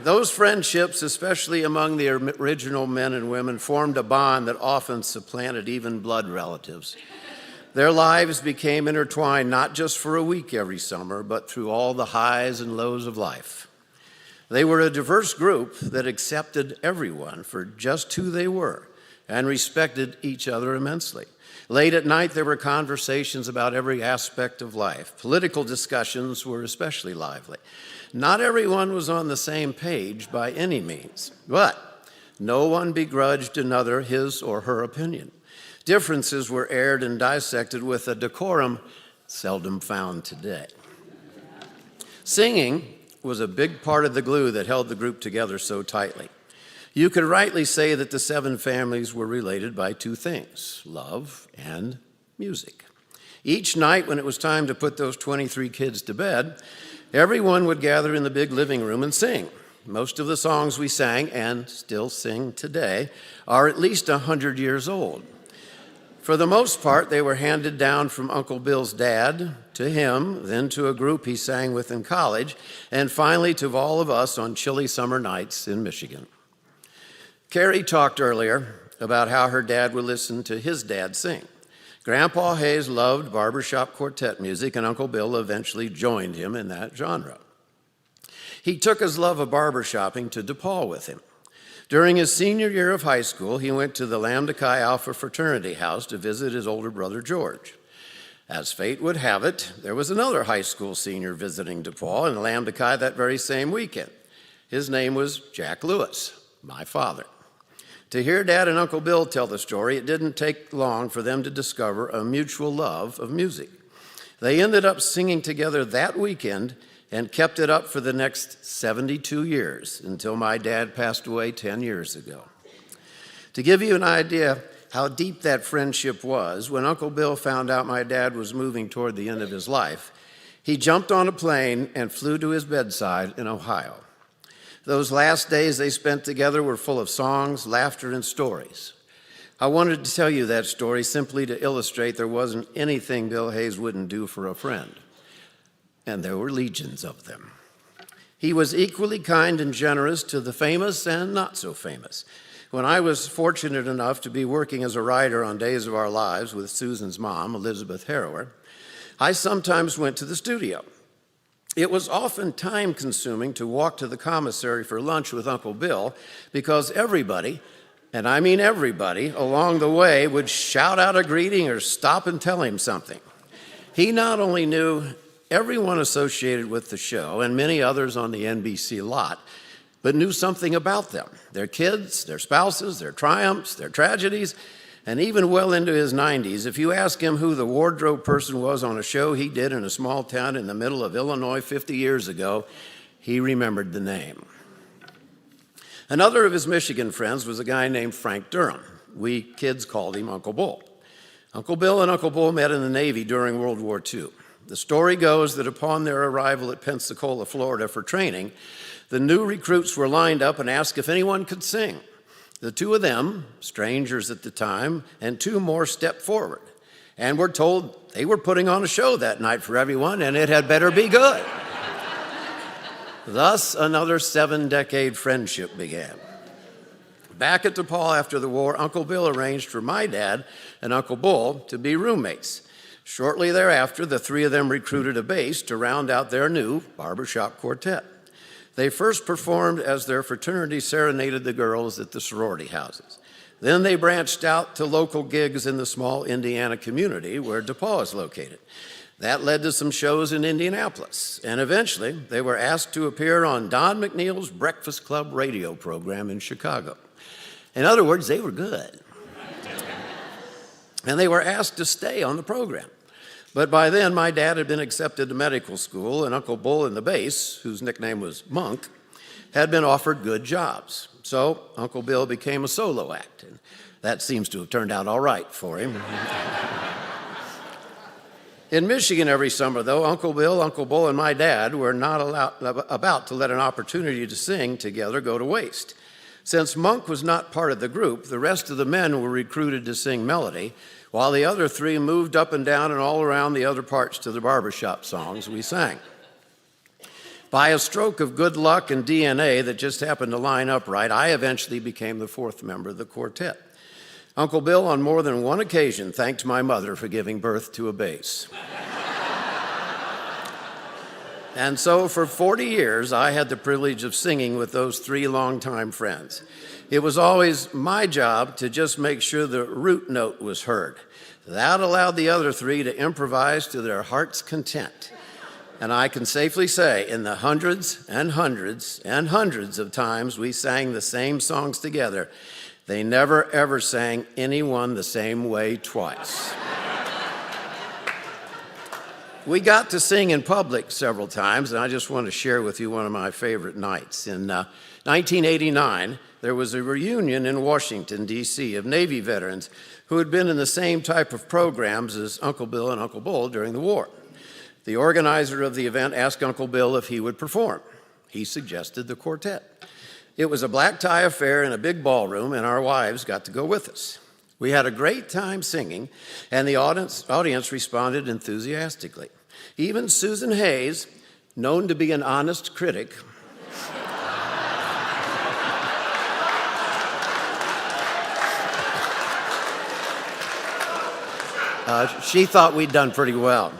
Those friendships, especially among the original men and women, formed a bond that often supplanted even blood relatives. Their lives became intertwined not just for a week every summer, but through all the highs and lows of life. They were a diverse group that accepted everyone for just who they were and respected each other immensely. Late at night, there were conversations about every aspect of life. Political discussions were especially lively. Not everyone was on the same page by any means, but no one begrudged another his or her opinion. Differences were aired and dissected with a decorum seldom found today. Singing was a big part of the glue that held the group together so tightly. You could rightly say that the 7 families were related by 2 things: love and music. Each night when it was time to put those 23 kids to bed, everyone would gather in the big living room and sing. Most of the songs we sang, and still sing today, are at least 100 years old. For the most part, they were handed down from Uncle Bill's dad to him, then to a group he sang with in college, and finally to all of us on chilly summer nights in Michigan. Carrie talked earlier about how her dad would listen to his dad sing. Grandpa Hayes loved barbershop quartet music, and Uncle Bill eventually joined him in that genre. He took his love of barbershopping to DePaul with him. During his senior year of high school, he went to the Lambda Chi Alpha fraternity house to visit his older brother George. As fate would have it, there was another high school senior visiting DePaul and Lambda Chi that very same weekend. His name was Jack Lewis, my father. To hear Dad and Uncle Bill tell the story, it didn't take long for them to discover a mutual love of music. They ended up singing together that weekend and kept it up for the next 72 years until my dad passed away 10 years ago. To give you an idea how deep that friendship was, when Uncle Bill found out my dad was moving toward the end of his life, he jumped on a plane and flew to his bedside in Ohio. Those last days they spent together were full of songs, laughter, and stories. I wanted to tell you that story simply to illustrate there wasn't anything Bill Hayes wouldn't do for a friend. And there were legions of them. He was equally kind and generous to the famous and not so famous. When I was fortunate enough to be working as a writer on Days of Our Lives with Susan's mom, Elizabeth Harrower, I sometimes went to the studio. It was often time-consuming to walk to the commissary for lunch with Uncle Bill because everybody, and I mean everybody, along the way would shout out a greeting or stop and tell him something. He not only knew everyone associated with the show and many others on the NBC lot, but knew something about them, their kids, their spouses, their triumphs, their tragedies, and even well into his 90s, if you ask him who the wardrobe person was on a show he did in a small town in the middle of Illinois 50 years ago, he remembered the name. Another of his Michigan friends was a guy named Frank Durham. We kids called him Uncle Bull. Uncle Bill and Uncle Bull met in the Navy during World War II. The story goes that upon their arrival at Pensacola, Florida for training, the new recruits were lined up and asked if anyone could sing. The 2 of them, strangers at the time, and 2 more stepped forward and were told they were putting on a show that night for everyone and it had better be good. Thus, another 7-decade friendship began. Back at DePaul after the war, Uncle Bill arranged for my dad and Uncle Bull to be roommates. Shortly thereafter, the 3 of them recruited a bass to round out their new barbershop quartet. They first performed as their fraternity serenaded the girls at the sorority houses. Then they branched out to local gigs in the small Indiana community where DePaul is located. That led to some shows in Indianapolis, and eventually they were asked to appear on Don McNeil's Breakfast Club radio program in Chicago. In other words, they were good. And they were asked to stay on the program. But by then, my dad had been accepted to medical school, and Uncle Bull in the bass, whose nickname was Monk, had been offered good jobs. So Uncle Bill became a solo act, and that seems to have turned out all right for him. In Michigan every summer, though, Uncle Bill, Uncle Bull, and my dad were not about to let an opportunity to sing together go to waste. Since Monk was not part of the group, the rest of the men were recruited to sing melody, while the other 3 moved up and down and all around the other parts to the barbershop songs we sang. By a stroke of good luck and DNA that just happened to line up right, I eventually became the 4th member of the quartet. Uncle Bill, on more than one occasion, thanked my mother for giving birth to a bass. And so for 40 years, I had the privilege of singing with those 3 longtime friends. It was always my job to just make sure the root note was heard. That allowed the other 3 to improvise to their heart's content. And I can safely say, in the hundreds and hundreds and hundreds of times we sang the same songs together, they never ever sang any one the same way twice. We got to sing in public several times, and I just want to share with you one of my favorite nights. In 1989, there was a reunion in Washington, D.C. of Navy veterans who had been in the same type of programs as Uncle Bill and Uncle Bull during the war. The organizer of the event asked Uncle Bill if he would perform. He suggested the quartet. It was a black tie affair in a big ballroom, and our wives got to go with us. We had a great time singing, and the audience responded enthusiastically. Even Susan Hayes, known to be an honest critic, she thought we'd done pretty well.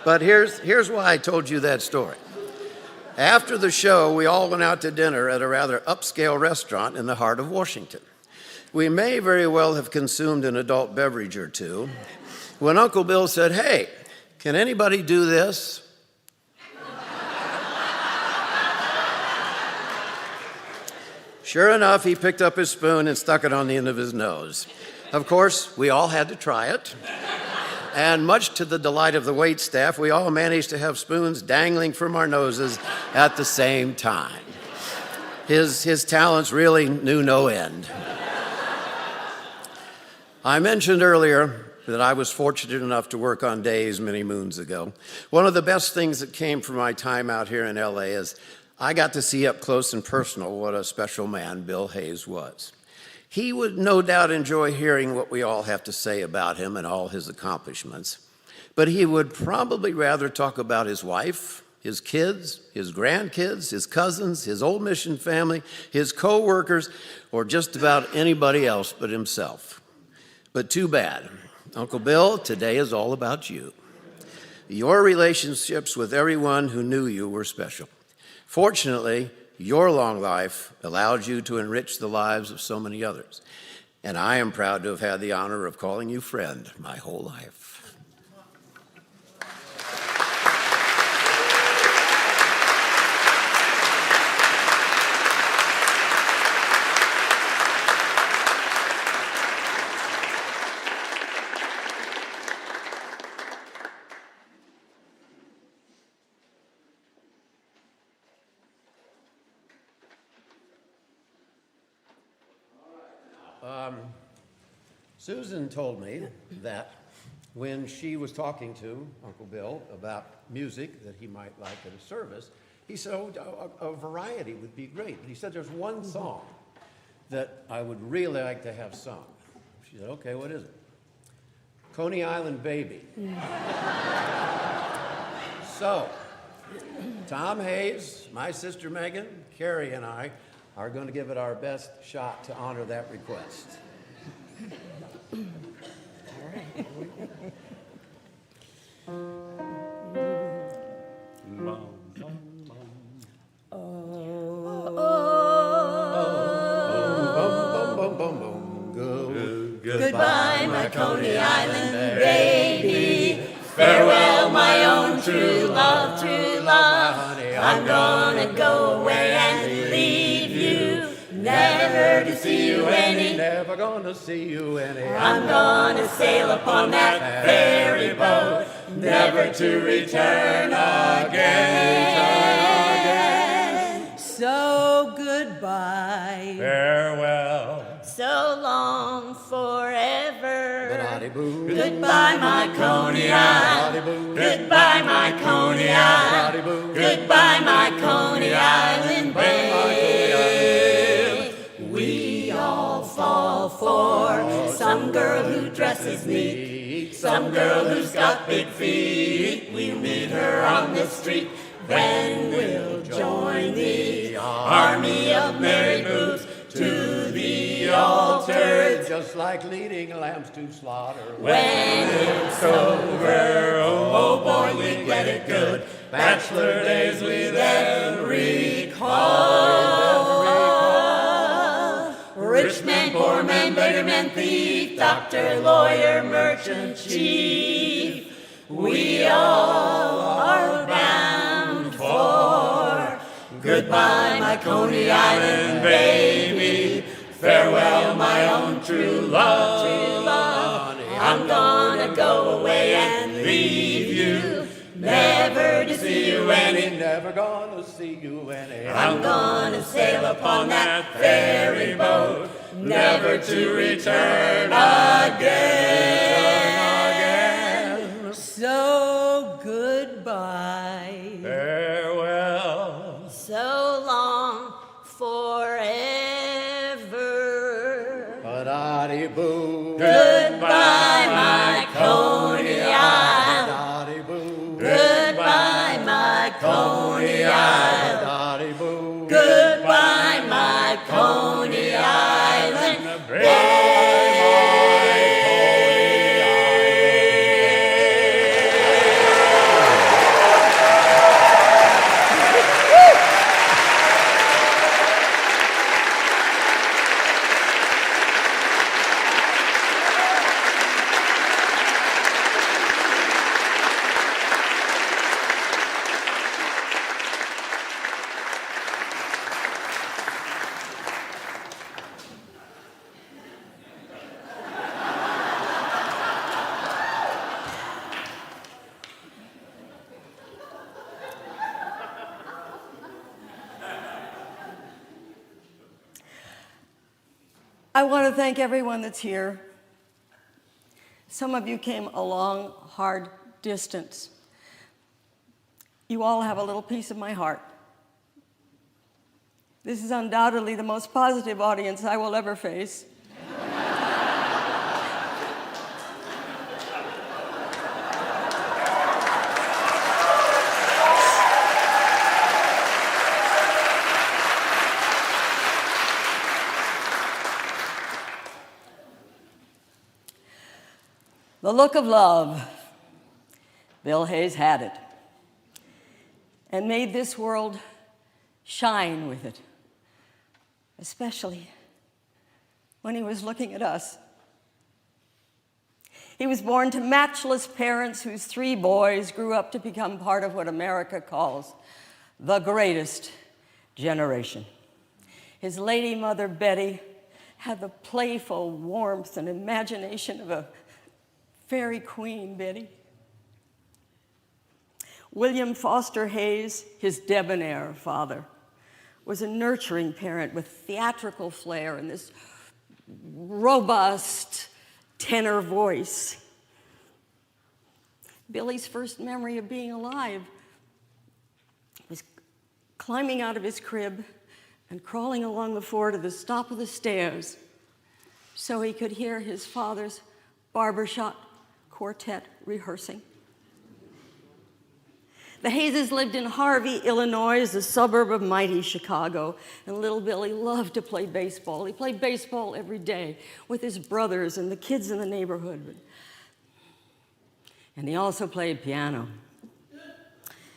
But here's why I told you that story. After the show, we all went out to dinner at a rather upscale restaurant in the heart of Washington. We may very well have consumed an adult beverage or two when Uncle Bill said, "Hey, can anybody do this?" Sure enough, he picked up his spoon and stuck it on the end of his nose. Of course, we all had to try it. And much to the delight of the wait staff, we all managed to have spoons dangling from our noses at the same time. His talents really knew no end. I mentioned earlier that I was fortunate enough to work on Days many moons ago. One of the best things that came from my time out here in LA is I got to see up close and personal what a special man Bill Hayes was. He would no doubt enjoy hearing what we all have to say about him and all his accomplishments, but he would probably rather talk about his wife, his kids, his grandkids, his cousins, his old mission family, his co-workers, or just about anybody else but himself. But too bad. Uncle Bill, today is all about you. Your relationships with everyone who knew you were special. Fortunately, your long life allowed you to enrich the lives of so many others. And I am proud to have had the honor of calling you friend my whole life. Susan told me that when she was talking to Uncle Bill about music that he might like at a service, he said, a variety would be great. But he said, there's one song that I would really like to have sung. She said, okay, what is it? Coney Island Baby. So, Tom Hayes, my sister Megan, Carrie, and I are going to give it our best shot to honor that request. Goodbye, my Coney Island baby. Farewell, my own true love, true love. I'm gonna go away and leave you, never to see you any. Never gonna see you any. I'm gonna sail upon that ferry boat, never to return again. So goodbye. Farewell. So long forever. Ba-da-dee-boo. Goodbye, my Coney Island. Goodbye, my Coney Island. Goodbye, my Coney Island babe. We all fall for some girl who dresses neat, some girl who's got big feet. We meet her on the street, then we'll join the army of merry boobs to the altar. Just like leading lambs to slaughter. When it's over, oh boy, we get it good. Bachelor days we then recall. Rich man, poor man, beggar man, thief, doctor, lawyer, merchant, chief. We all are bound for goodbye, my Coney Island baby. Farewell, my own true love, true love. I'm gonna go away and leave you, never to see you any, never gonna see you any. I'm gonna sail upon that ferry boat, never to return again. So goodbye. Farewell. So long forever. Ba-da-dee-boo. Goodbye, my Coney Island. Ba-da-dee-boo. Goodbye, my Coney Island. Ba-da-dee-boo. Goodbye, my Coney Island. I want to thank everyone that's here. Some of you came a long, hard distance. You all have a little piece of my heart. This is undoubtedly the most positive audience I will ever face. The look of love, Bill Hayes had it and made this world shine with it, especially when he was looking at us. He was born to matchless parents whose 3 boys grew up to become part of what America calls the greatest generation. His lady mother, Betty, had the playful warmth and imagination of a fairy queen, Betty. William Foster Hayes, his debonair father, was a nurturing parent with theatrical flair and this robust tenor voice. Billy's first memory of being alive was climbing out of his crib and crawling along the floor to the top of the stairs so he could hear his father's barbershop quartet rehearsing. The Hayeses lived in Harvey, Illinois, a suburb of mighty Chicago, and little Billy loved to play baseball. He played baseball every day with his brothers and the kids in the neighborhood. And he also played piano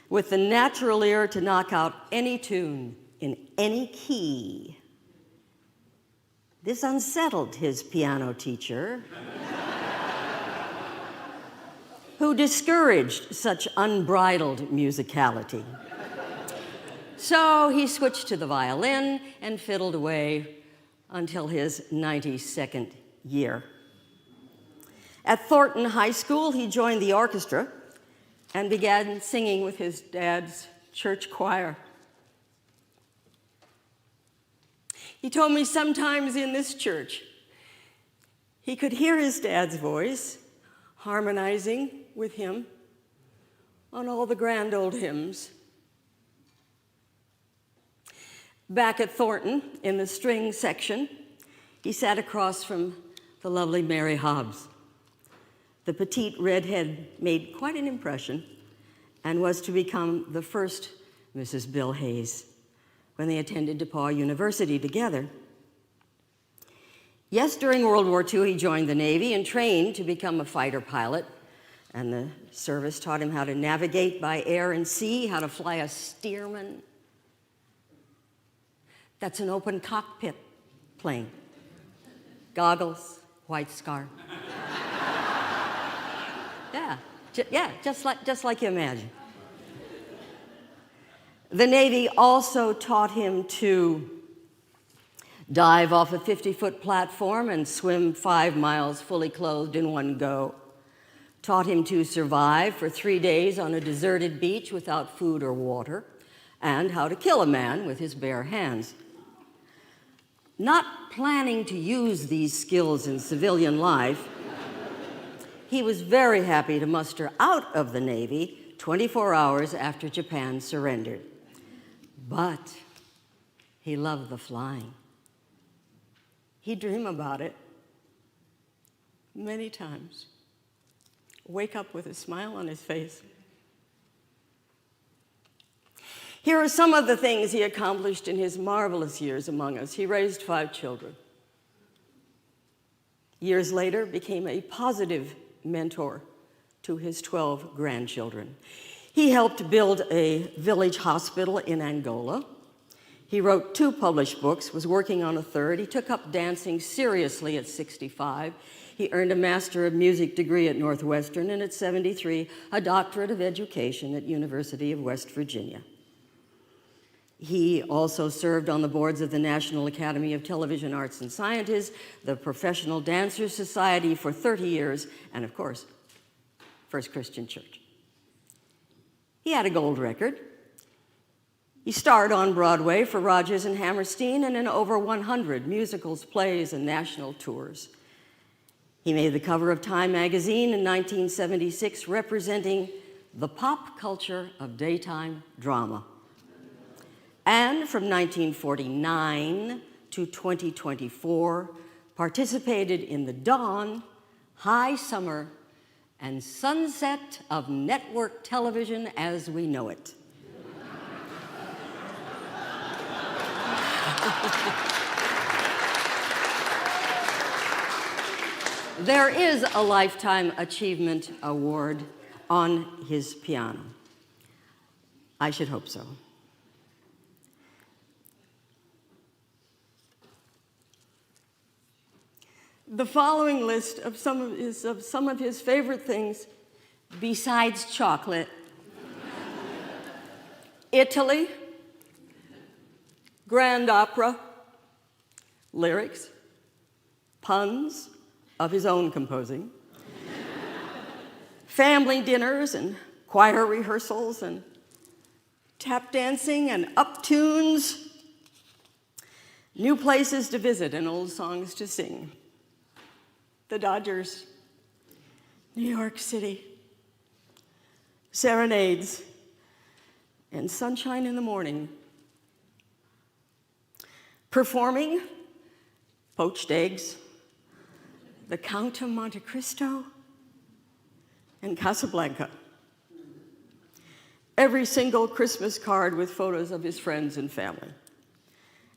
with the natural ear to knock out any tune in any key. This unsettled his piano teacher, who discouraged such unbridled musicality. So he switched to the violin and fiddled away until his 92nd year. At Thornton High School, he joined the orchestra and began singing with his dad's church choir. He told me sometimes in this church, he could hear his dad's voice harmonizing with him on all the grand old hymns. Back at Thornton, in the string section, he sat across from the lovely Mary Hobbs. The petite redhead made quite an impression and was to become the first Mrs. Bill Hayes when they attended DePauw University together. Yes, during World War II, he joined the Navy and trained to become a fighter pilot. And the service taught him how to navigate by air and sea, how to fly a Stearman. That's an open cockpit plane. Goggles, white scarf. Just like you imagine. The Navy also taught him to dive off a 50-foot platform and swim 5 miles fully clothed in one go. taught him to survive for 3 days on a deserted beach without food or water, and how to kill a man with his bare hands. Not planning to use these skills in civilian life, he was very happy to muster out of the Navy 24 hours after Japan surrendered. But he loved the flying. He'd dream about it many times. Wake up with a smile on his face. Here are some of the things he accomplished in his marvelous years among us. He raised 5 children. Years later, became a positive mentor to his 12 grandchildren. He helped build a village hospital in Angola. He wrote 2 published books, was working on a 3rd. He took up dancing seriously at 65. He earned a Master of Music degree at Northwestern, and at 73, a Doctorate of Education at University of West Virginia. He also served on the boards of the National Academy of Television Arts and Sciences, the Professional Dancers Society for 30 years, and of course, First Christian Church. He had a gold record. He starred on Broadway for Rodgers and Hammerstein and in over 100 musicals, plays, and national tours. He made the cover of Time magazine in 1976, representing the pop culture of daytime drama. And from 1949 to 2024, participated in the dawn, high summer, and sunset of network television as we know it. There is a Lifetime Achievement Award on his piano. I should hope so. The following list of some of his favorite things besides chocolate: Italy, grand opera, lyrics, puns of his own composing, family dinners and choir rehearsals and tap dancing and up-tunes, new places to visit and old songs to sing. The Dodgers, New York City, serenades, and sunshine in the morning. Performing poached eggs, the Count of Monte Cristo, and Casablanca. Every single Christmas card with photos of his friends and family.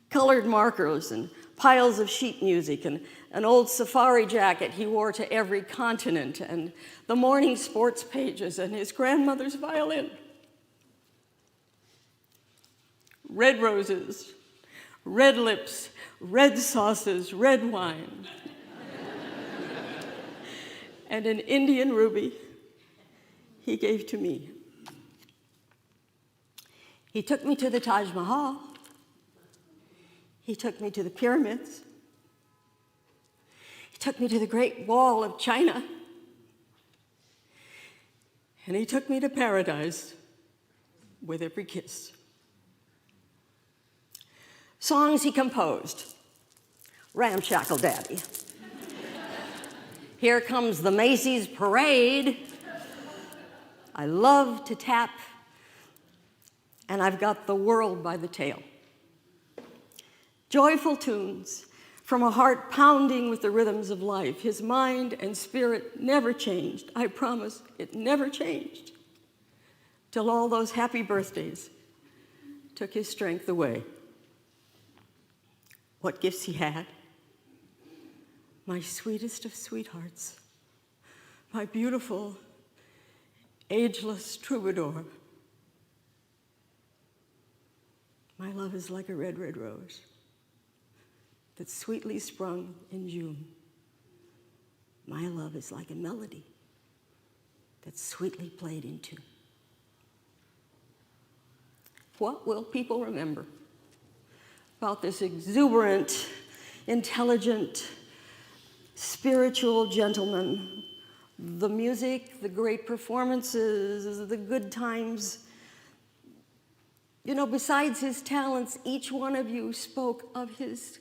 Colored markers and piles of sheet music and an old safari jacket he wore to every continent, and the morning sports pages and his grandmother's violin. Red roses, red lips, red sauces, red wine. And an Indian ruby he gave to me. He took me to the Taj Mahal. He took me to the pyramids. He took me to the Great Wall of China. And he took me to paradise with every kiss. Songs he composed: Ramshackle Daddy, Here Comes the Macy's Parade, I Love to Tap, and I've Got the World by the Tail. Joyful tunes from a heart pounding with the rhythms of life. His mind and spirit never changed. I promise it never changed, till all those happy birthdays took his strength away. What gifts he had. My sweetest of sweethearts, my beautiful, ageless troubadour. My love is like a red, red rose that sweetly sprung in June. My love is like a melody that's sweetly played in tune. What will people remember about this exuberant, intelligent, spiritual gentleman The music, the great performances, the good times. You know, besides his talents, each one of you spoke of his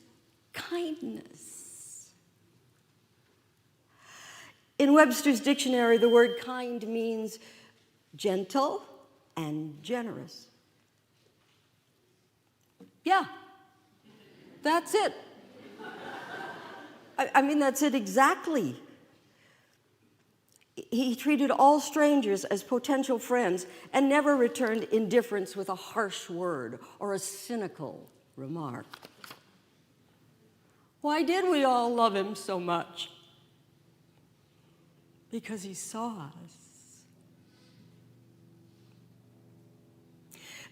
kindness. In Webster's dictionary, the word kind means gentle and generous. Yeah, that's it. I mean, that's it exactly. He treated all strangers as potential friends and never returned indifference with a harsh word or a cynical remark. Why did we all love him so much? Because he saw us.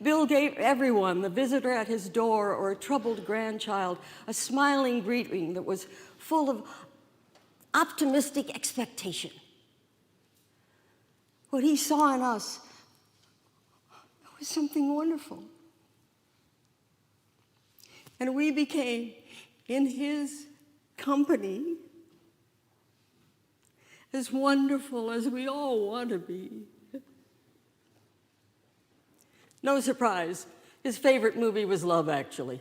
Bill gave everyone, the visitor at his door or a troubled grandchild, a smiling greeting that was full of optimistic expectation. What he saw in us was something wonderful. And we became, in his company, as wonderful as we all want to be. No surprise, his favorite movie was Love Actually.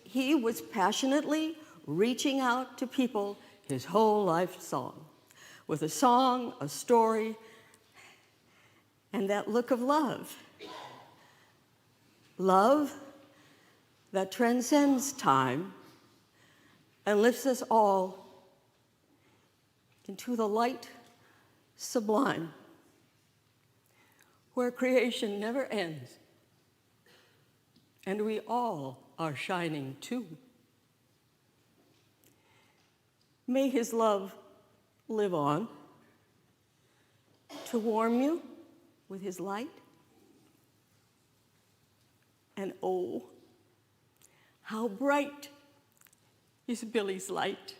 He was passionately reaching out to people his whole life song, with a song, a story, and that look of love. Love that transcends time and lifts us all into the light sublime, where creation never ends, and we all are shining too. May his love live on to warm you with his light. And oh, how bright is Billy's light.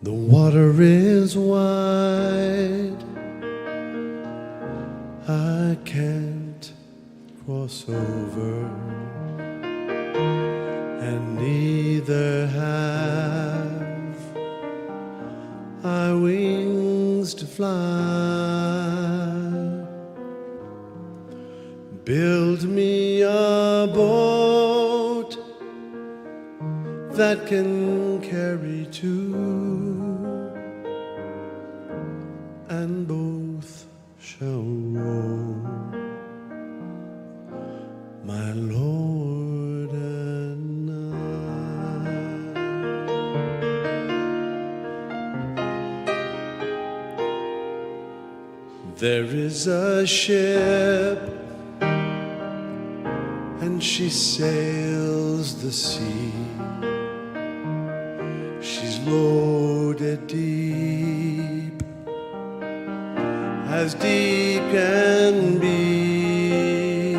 The water is wide, I can't cross over, and neither have I wings to fly. Build me a boat that can carry two, and both shall row, my Lord and I. There is a ship, and she sails the sea. She's loaded deep, as deep can be,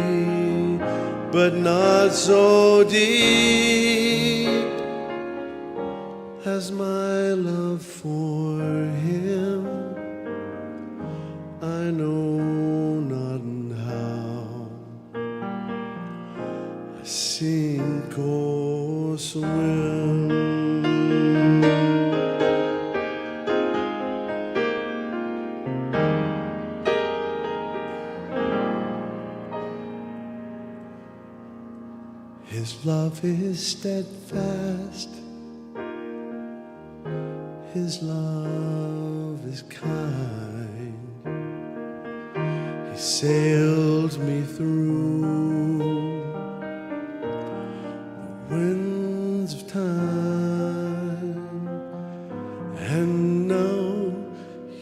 but not so deep as my love for him. I know not how I sink or swim. His love is steadfast, His love is kind. He sailed me through the winds of time, and now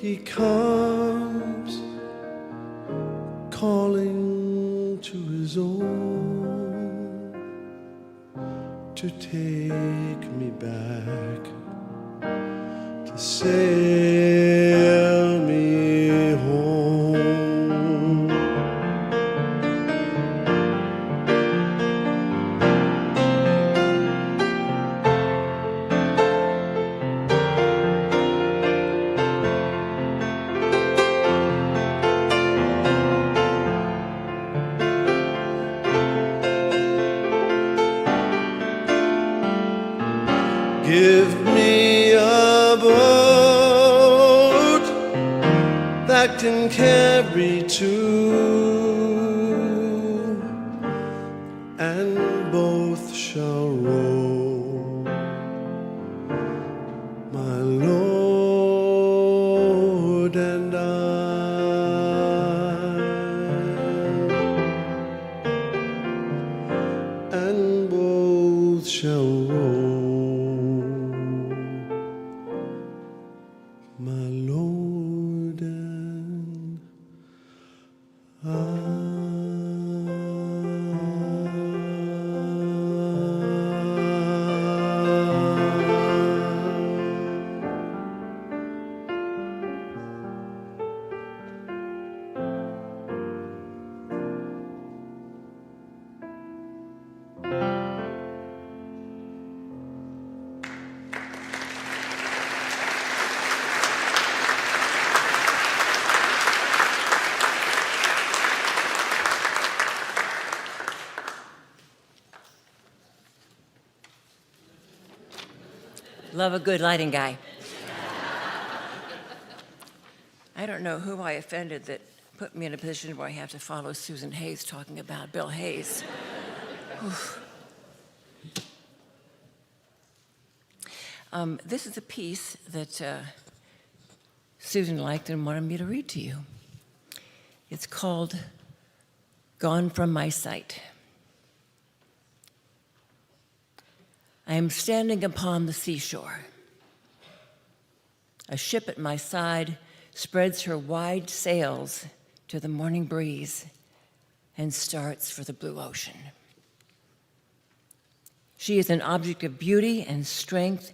He comes calling to His own to take me back, to sail me home. Give me a boat that can carry two, and both shall row, my Lord and I. And both shall row, my Lord and Love a good lighting guy. I don't know who I offended that put me in a position where I have to follow Susan Hayes talking about Bill Hayes. This is a piece that Susan liked and wanted me to read to you. It's called Gone From My Sight. I am standing upon the seashore. A ship at my side spreads her wide sails to the morning breeze and starts for the blue ocean. She is an object of beauty and strength,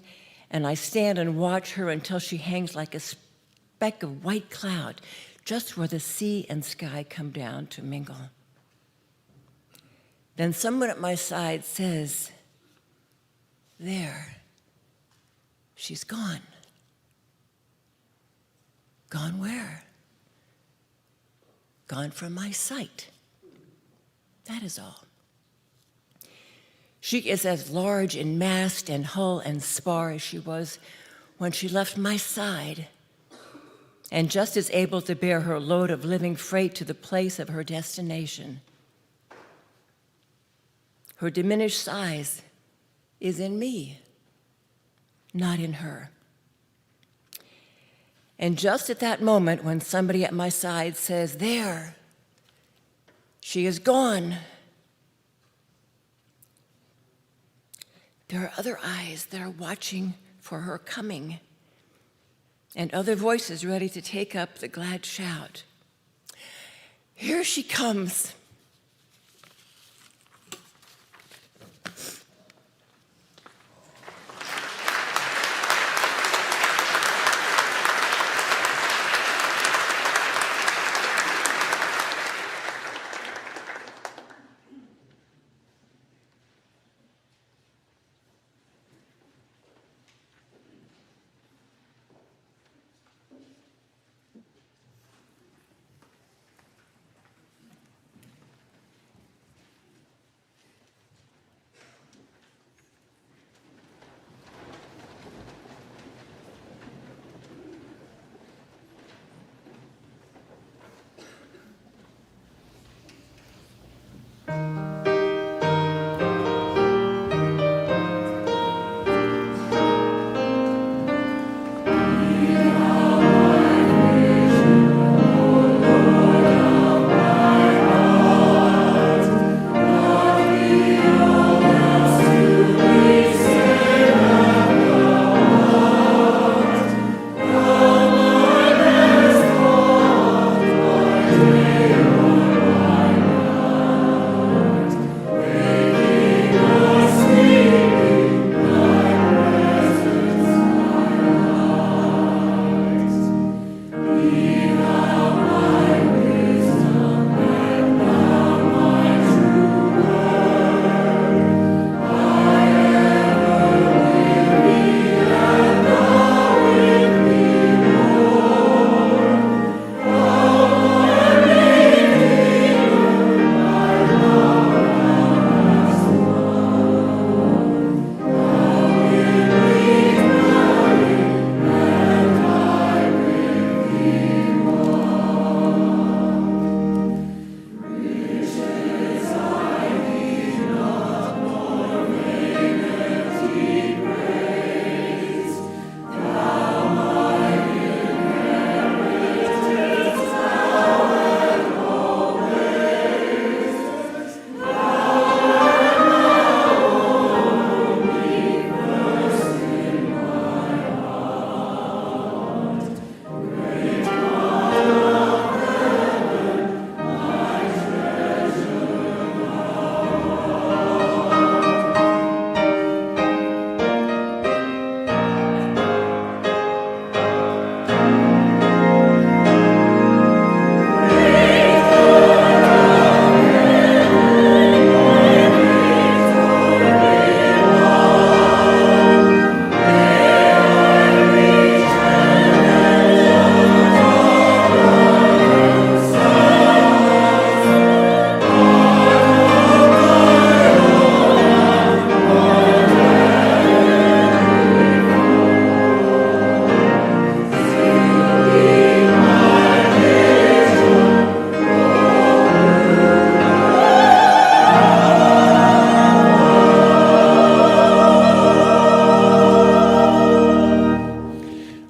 and I stand and watch her until she hangs like a speck of white cloud just where the sea and sky come down to mingle. Then someone at my side says, "There, she's gone." Gone where? Gone from my sight. That is all. She is as large in mast and hull and spar as she was when she left my side, and just as able to bear her load of living freight to the place of her destination. Her diminished size is in me, not in her. And just at that moment when somebody at my side says, "There, she is gone," there are other eyes that are watching for her coming, and other voices ready to take up the glad shout. "Here she comes."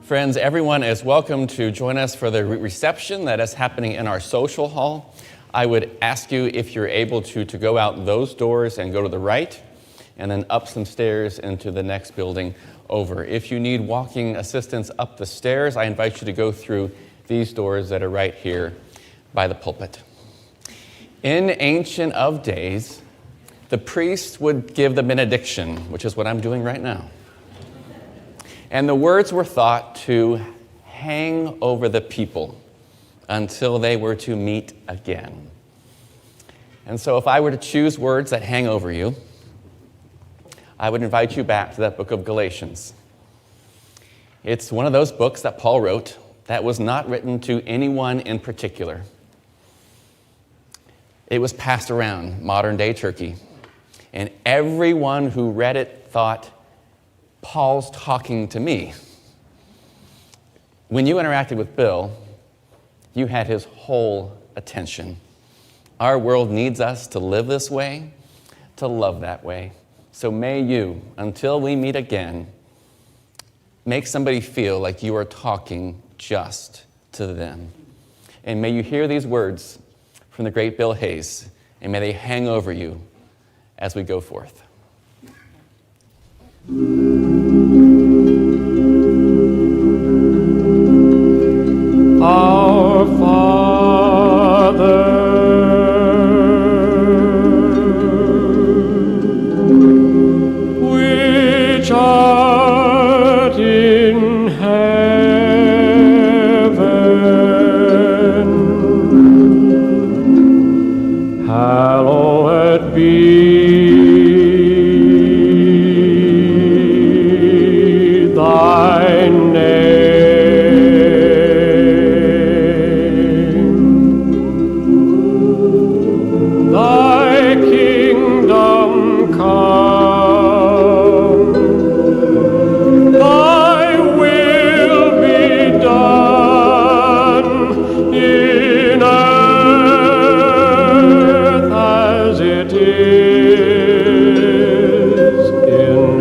Friends, everyone is welcome to join us for the reception that is happening in our social hall. I would ask you, if you're able to go out those doors and go to the right, and then up some stairs into the next building over. If you need walking assistance up the stairs, I invite you to go through these doors that are right here by the pulpit. In Ancient of Days, the priest would give the benediction, which is what I'm doing right now. And the words were thought to hang over the people until they were to meet again. And so if I were to choose words that hang over you, I would invite you back to that book of Galatians. It's one of those books that Paul wrote that was not written to anyone in particular. It was passed around modern-day Turkey, and everyone who read it thought, Paul's talking to me. When you interacted with Bill, you had his whole attention. Our world needs us to live this way, to love that way. So may you, until we meet again, make somebody feel like you are talking just to them. And may you hear these words from the great Bill Hayes, and may they hang over you as we go forth. Our Father, which art in heaven, hallowed be thy name. Thy kingdom come, thy will be done in earth as it is in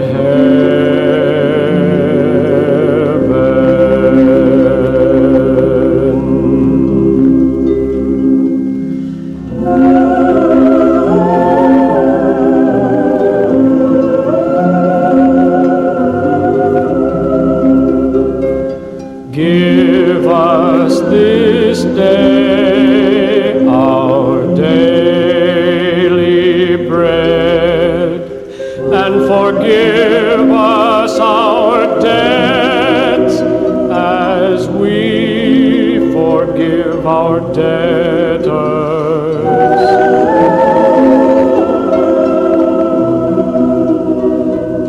Give us this day our daily bread, and forgive us our debts as we forgive our debtors.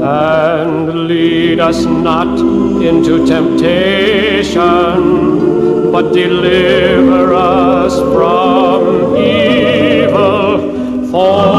And lead us not into temptation, but deliver us from evil. For